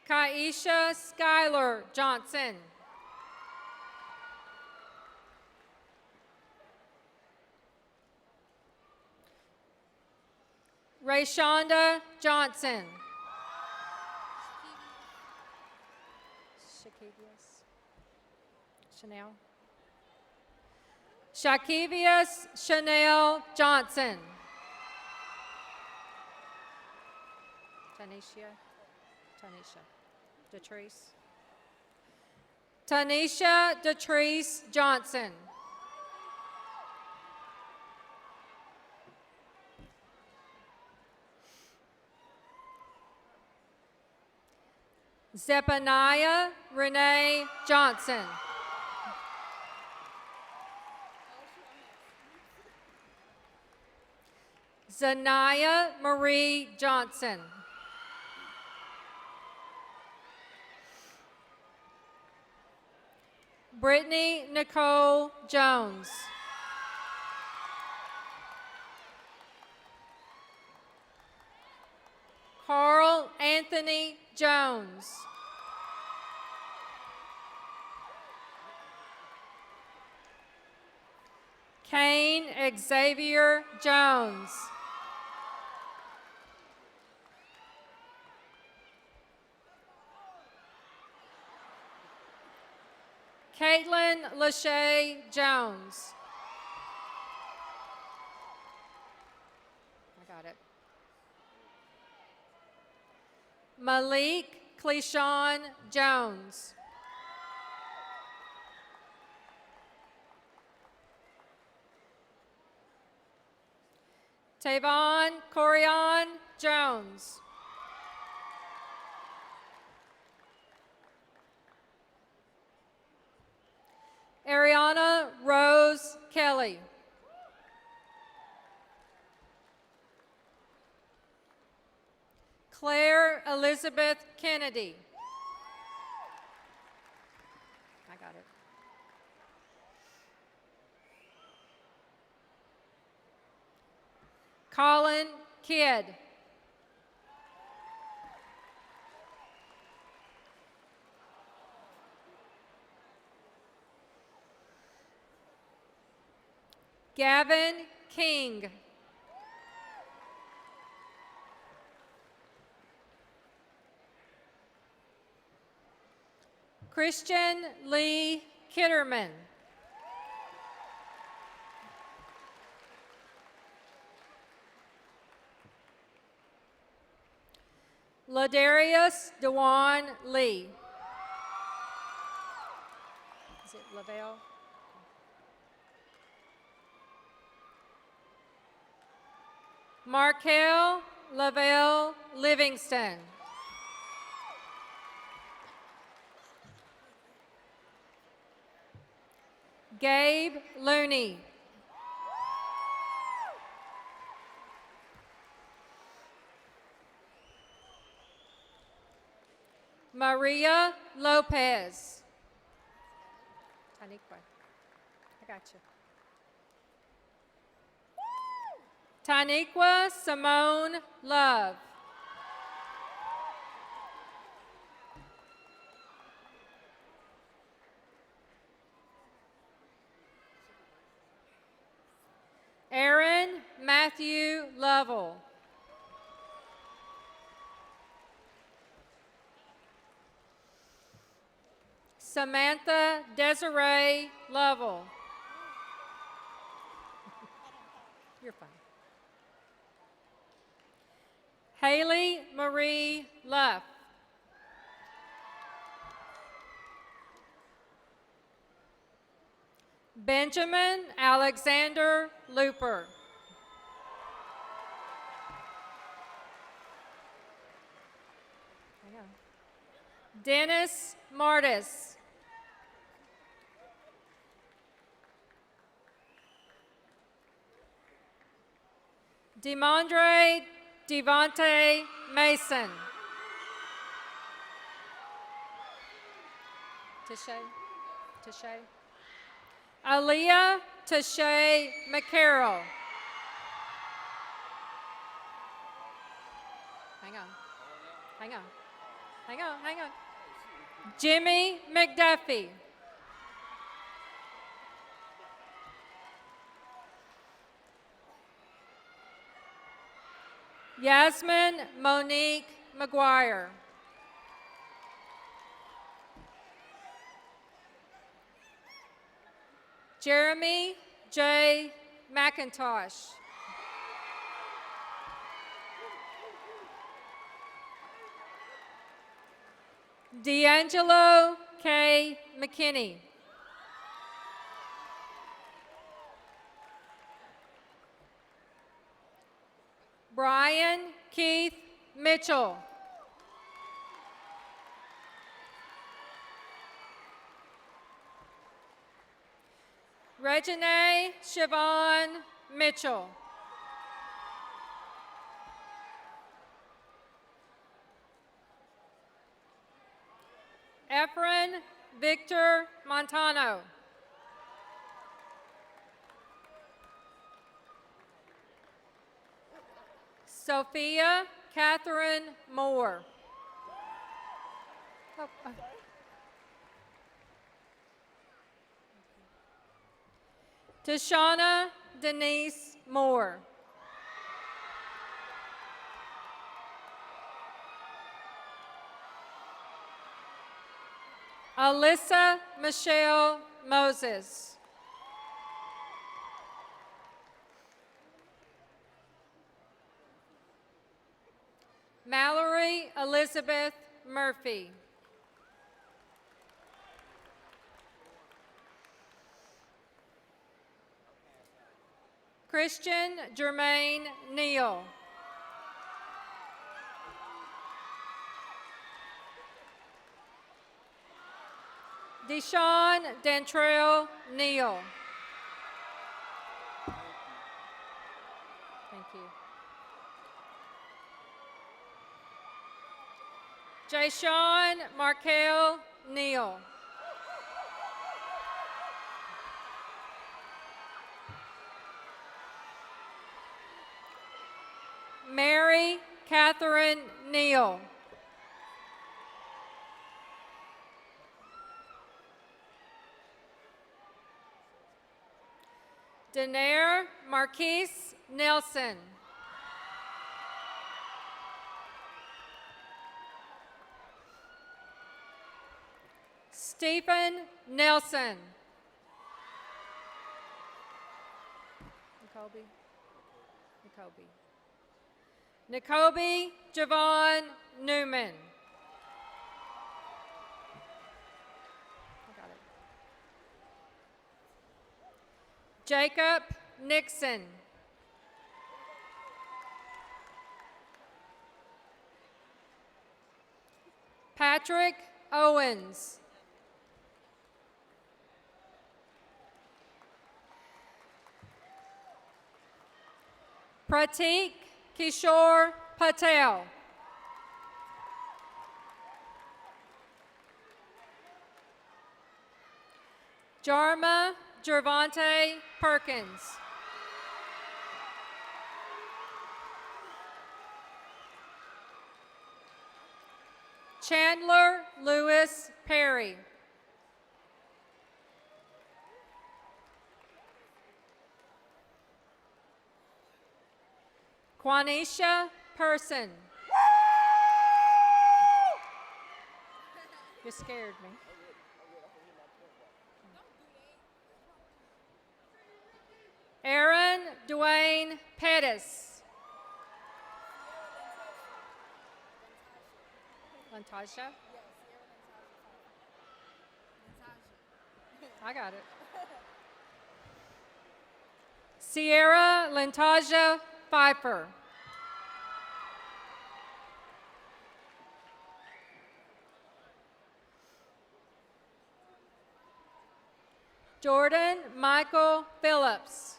Kaisha Skylar Johnson. Rayshonda Johnson. Chanel. Shakivius Chanel Johnson. Tanisha. Detrice. Tanisha Detrice Johnson. Zephaniah Renee Johnson. Zanaya Marie Johnson. Brittany Nicole Jones. Carl Anthony Jones. Kane Xavier Jones. Caitlin Lachey Jones. I got it. Malik Cleishon Jones. Tavon Corian Jones. Ariana Rose Kelly. Claire Elizabeth Kennedy. I got it. Colin Kidd. Gavin King. Christian Lee Kitterman. Ladarius Dewan Lee. Is it Lavelle? Markel Lavelle Livingston. Gabe Looney. Maria Lopez. Taniqua, I got you. Taniqua Simone Love. Aaron Matthew Lovell. Samantha Desiree Lovell. You're fine. Haley Marie Luff. Benjamin Alexander Looper. Hang on. Dennis Martis. Demondre Devontae Mason. Tashay. Aaliyah Tashay McCarroll. Hang on. Jimmy McDuffie. Yasmin Monique McGuire. Jeremy J. McIntosh. D'Angelo K. McKinney. Brian Keith Mitchell. Reginae Siobhan Mitchell. Efren Victor Montano. Sophia Catherine Moore. Tashana Denise Moore. Alyssa Michelle Moses. Mallory Elizabeth Murphy. Christian Jermaine Neal. Deshaun Dantrell Neal. Thank you. Jayshawn Markel Neal. Mary Catherine Neal. Denaire Marquise Nelson. Stephen Nelson. Nicobe Javon Newman. I got it. Jacob Nixon. Patrick Owens. Pratik Kishore Patel. Jarma Gervonta Perkins. Chandler Lewis Perry. Quanisha Person. You scared me. Aaron Dwayne Pettis. Lantasha? I got it. Sierra Lantaja Pfeiffer. Jordan Michael Phillips.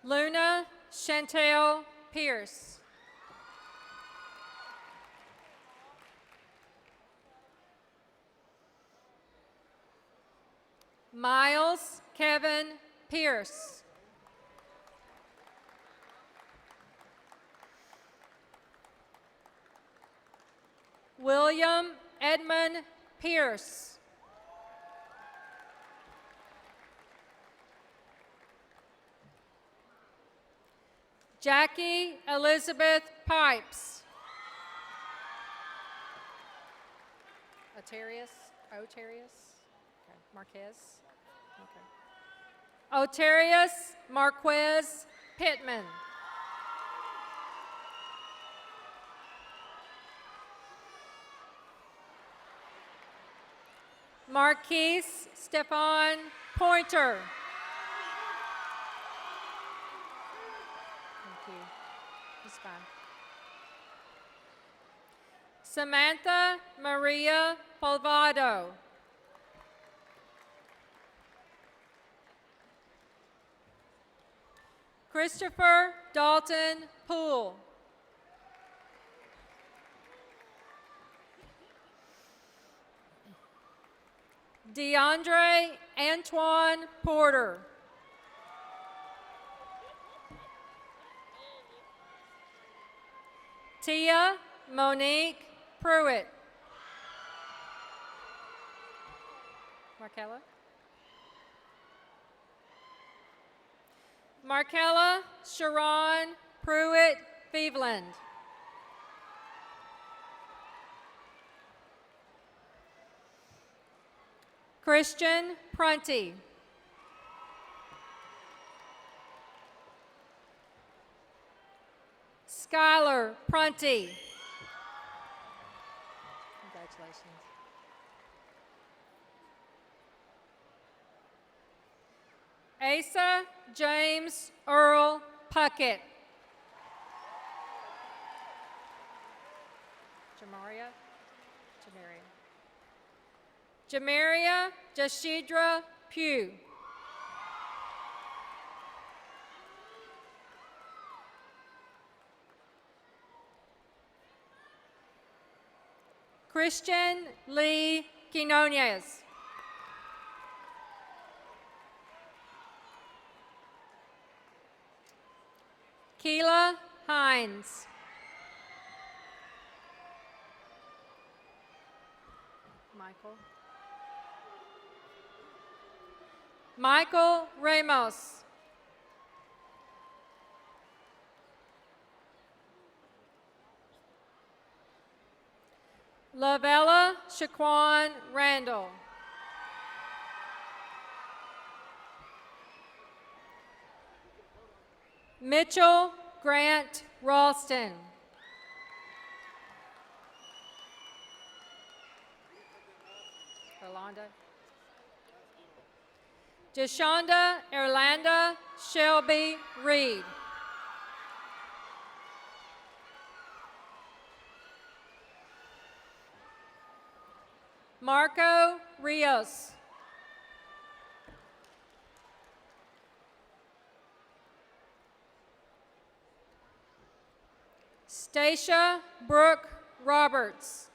Luna Chantel Pierce. Miles Kevin Pierce. William Edmund Pierce. Jackie Elizabeth Pipes. Otarius? Okay. Marquez? Okay. Otarius Marquez Pittman. Marquise Stefan Pointer. Thank you. He's fine. Samantha Maria Polvado. Christopher Dalton Poole. DeAndre Antoine Porter. Tia Monique Pruitt. Markella Sharon Pruitt Feveland. Christian Prunty. Skylar Prunty. Congratulations. Asa James Earl Puckett. Jamaria. Jamaria Jashidra Pugh. Christian Lee Quinones. Keela Hines. Michael Ramos. Lavella Shaquan Randall. Mitchell Grant Ralston. Orlando. Deshonda Erlanda Shelby Reed. Marco Rios. Stacia Brooke Roberts.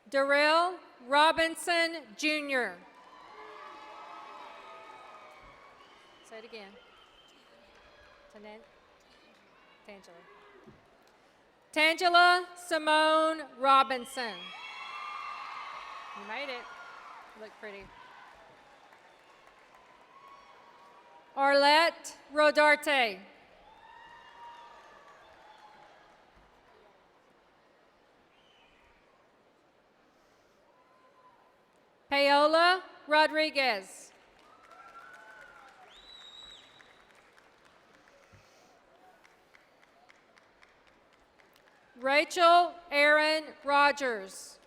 Darrell Robinson, Jr. Say it again. Tangela Simone Robinson. You made it. You look pretty. Arlette Rodarte. Paola Rodriguez. Rachel Aaron Rogers.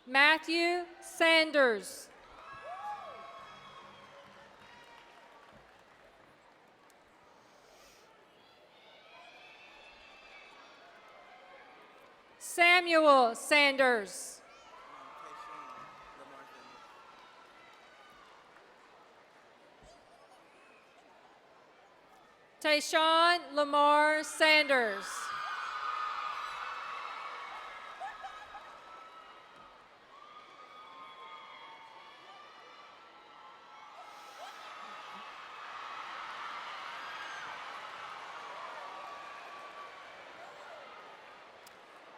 Matthew Sanders. Samuel Sanders. Tayshawn Lamar Sanders.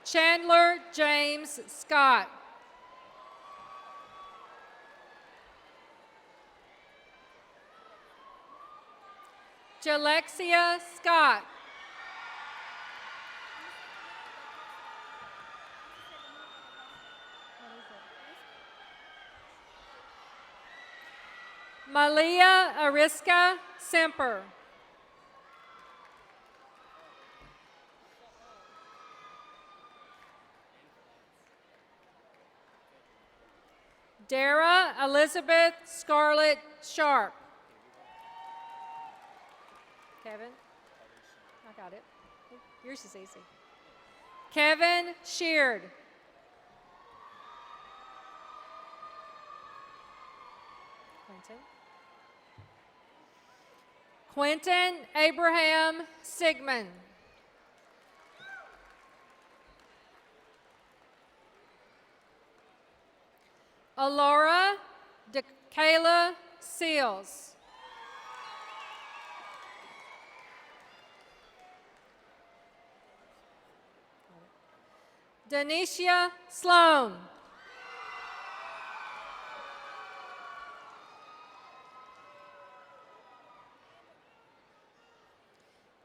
Chandler James Scott. Jalexia Scott. Malia Ariska Semper. Dara Elizabeth Scarlett Sharp. Kevin? I got it. Yours is easy. Kevin Sheard. Quentin Abraham Sigmund. Alora DeKayla Seals. Denisha Sloan.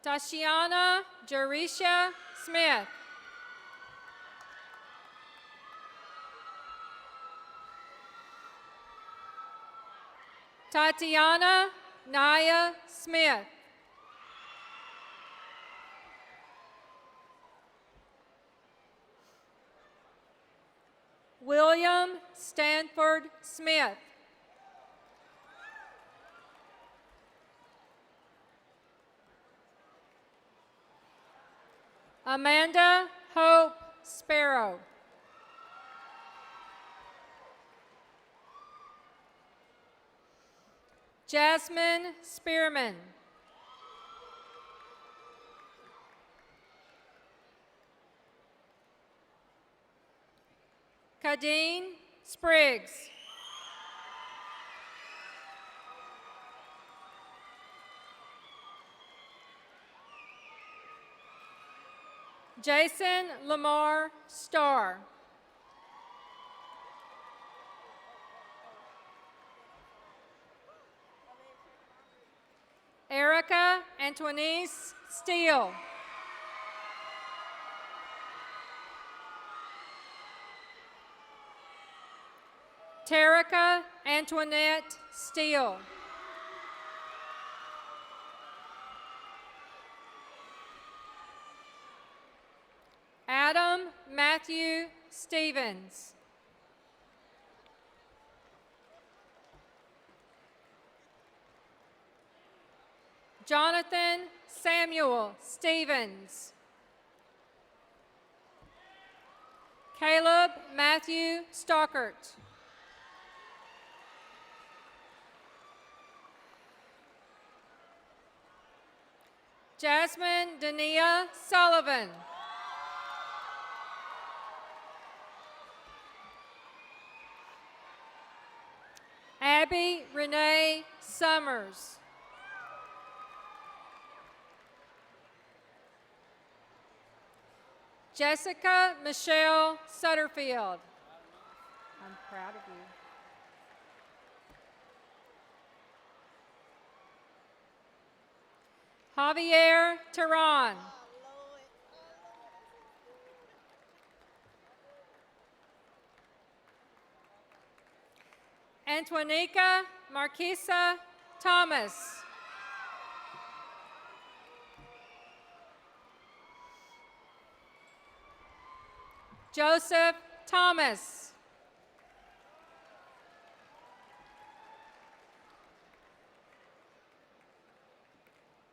Tashiana Jerisha Smith. Tatiana Naya Smith. William Stanford Smith. Amanda Hope Sparrow. Jasmine Spearman. Kadeen Spriggs. Jason Lamar Starr. Erica Antoinise Steele. Terica Antoinette Steele. Adam Matthew Stevens. Jonathan Samuel Stevens. Caleb Matthew Stockert. Jasmine Dania Sullivan. Abby Renee Summers. Jessica Michelle Sutterfield. I'm proud of you. Javier Tehran. Antoinica Marquisa Thomas. Joseph Thomas.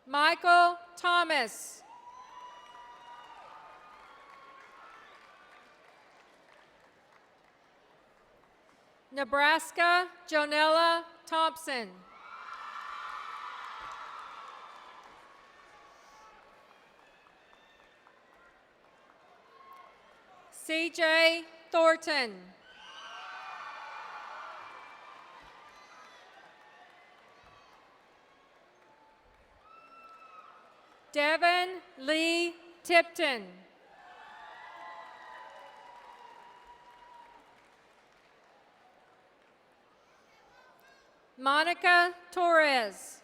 Michael Thomas. Nebraska Jonella Thompson. CJ Thornton. Devin Lee Tipton. Monica Torres.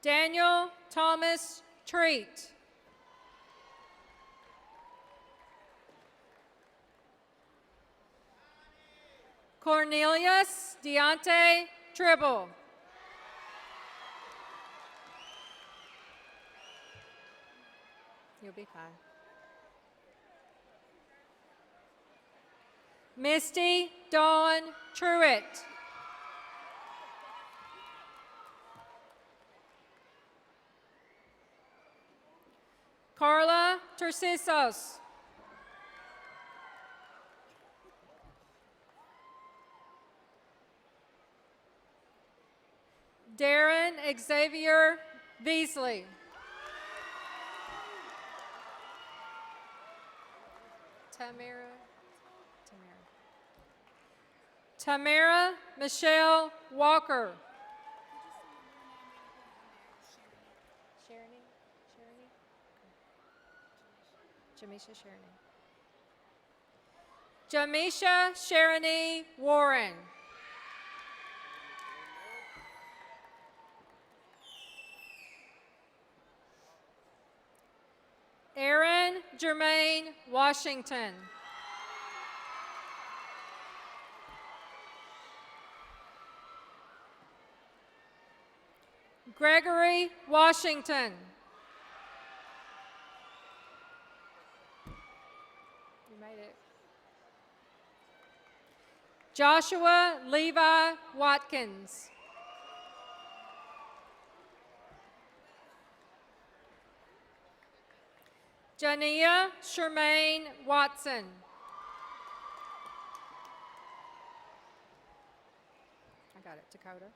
Daniel Thomas Treat. Cornelius Deontay Tribble. You'll be fine. Misty Dawn Truitt. Carla Tercisos. Darren Xavier Beasley. Tamara Michelle Walker. Jamisha Sharani. Jamisha Sharani Warren. Aaron Jermaine Washington. Gregory Washington. You made it. Joshua Levi Watkins. Jania Shermaine Watson. I got it, Dakota.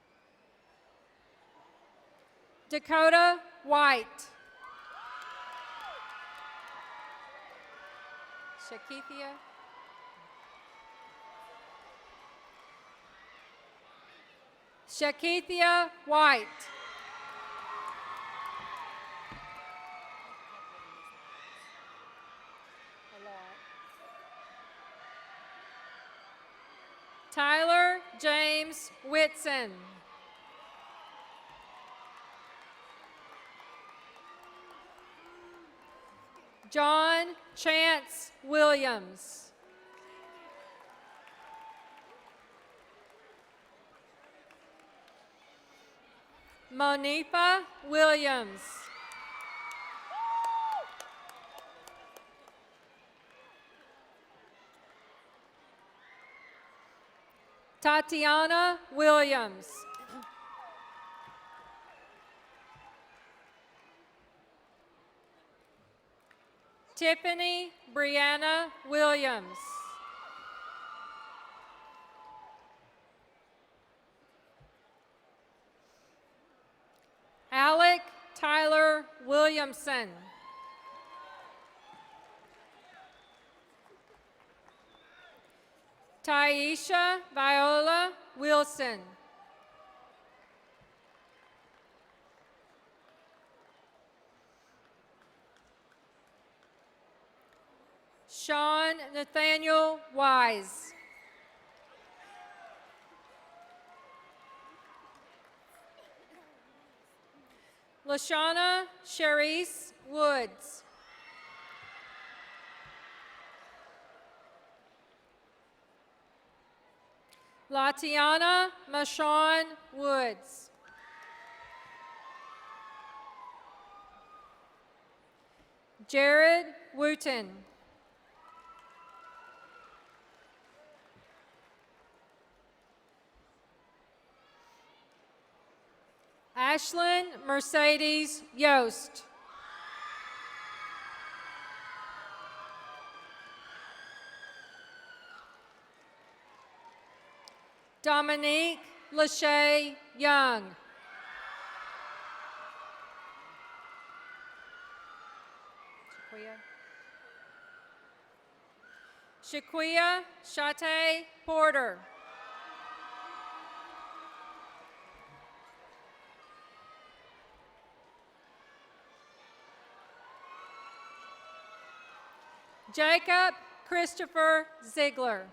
Dakota White. Shakithia. Shakithia White. Tyler James Whitson. John Chance Williams. Monifa Williams. Tatiana Williams. Tiffany Brianna Williams. Alec Tyler Williamson. Taisha Viola Wilson. Sean Nathaniel Wise. Lashana Sharice Woods. Latiana Mashawn Woods. Jared Wooten. Ashlyn Mercedes Yost. Dominique Lachey Young. Shaquia Shate Porter. Jacob Christopher Ziegler.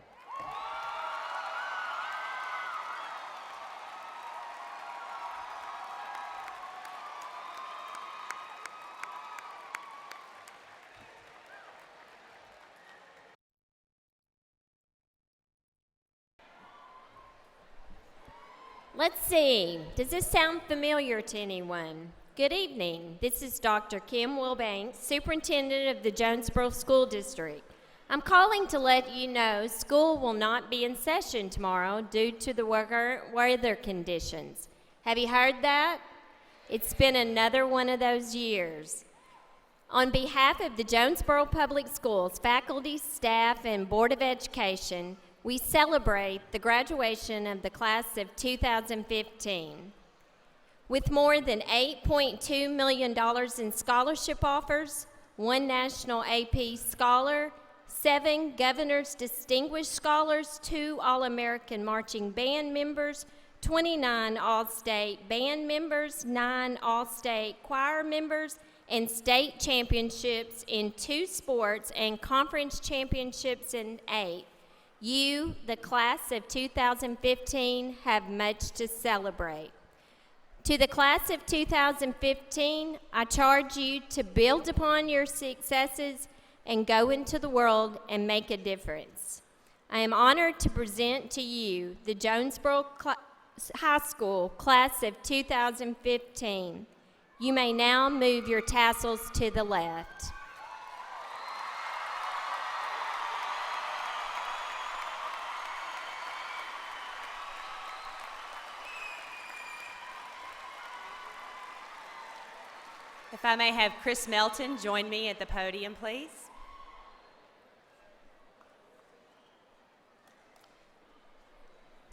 Let's see, does this sound familiar to anyone? Good evening, this is Dr. Kim Wilbanks, Superintendent of the Jonesboro School District. I'm calling to let you know school will not be in session tomorrow due to the weather conditions. Have you heard that? It's been another one of those years. On behalf of the Jonesboro Public Schools, faculty, staff, and Board of Education, we celebrate the graduation of the class of 2015. With more than $8.2 million in scholarship offers, 1 National AP Scholar, 7 Governor's Distinguished Scholars, 2 All-American Marching Band members, 29 All-State Band members, 9 All-State Choir members, and state championships in 2 sports and conference championships in 8. You, the class of 2015, have much to celebrate. To the class of 2015, I charge you to build upon your successes and go into the world and make a difference. I am honored to present to you the Jonesboro High School class of 2015. You may now move your tassels to the left. If I may have Chris Melton join me at the podium, please.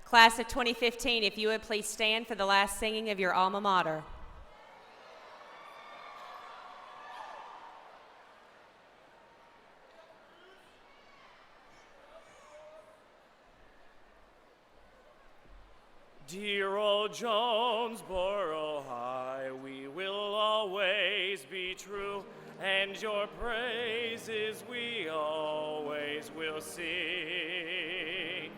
Class of 2015, if you would please stand for the last singing of your alma mater. Dear old Jonesboro High, we will always be true, and your praises we always will sing.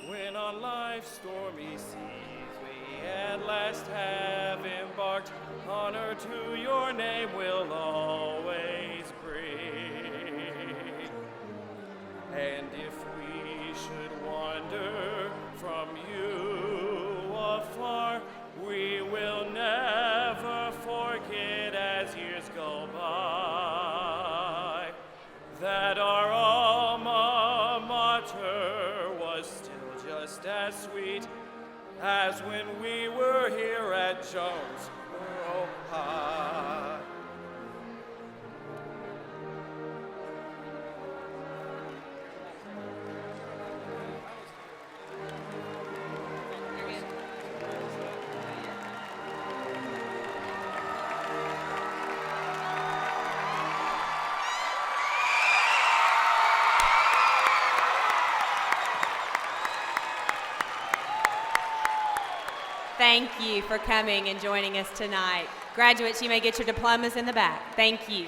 When on life's stormy seas we at last have embarked, honor to your name we'll always bring. And if we should wander from you afar, we will never forget as years go by that our alma mater was still just as sweet as when we were here at Jonesboro High. Thank you for coming and joining us tonight. Graduates, you may get your diplomas in the back. Thank you.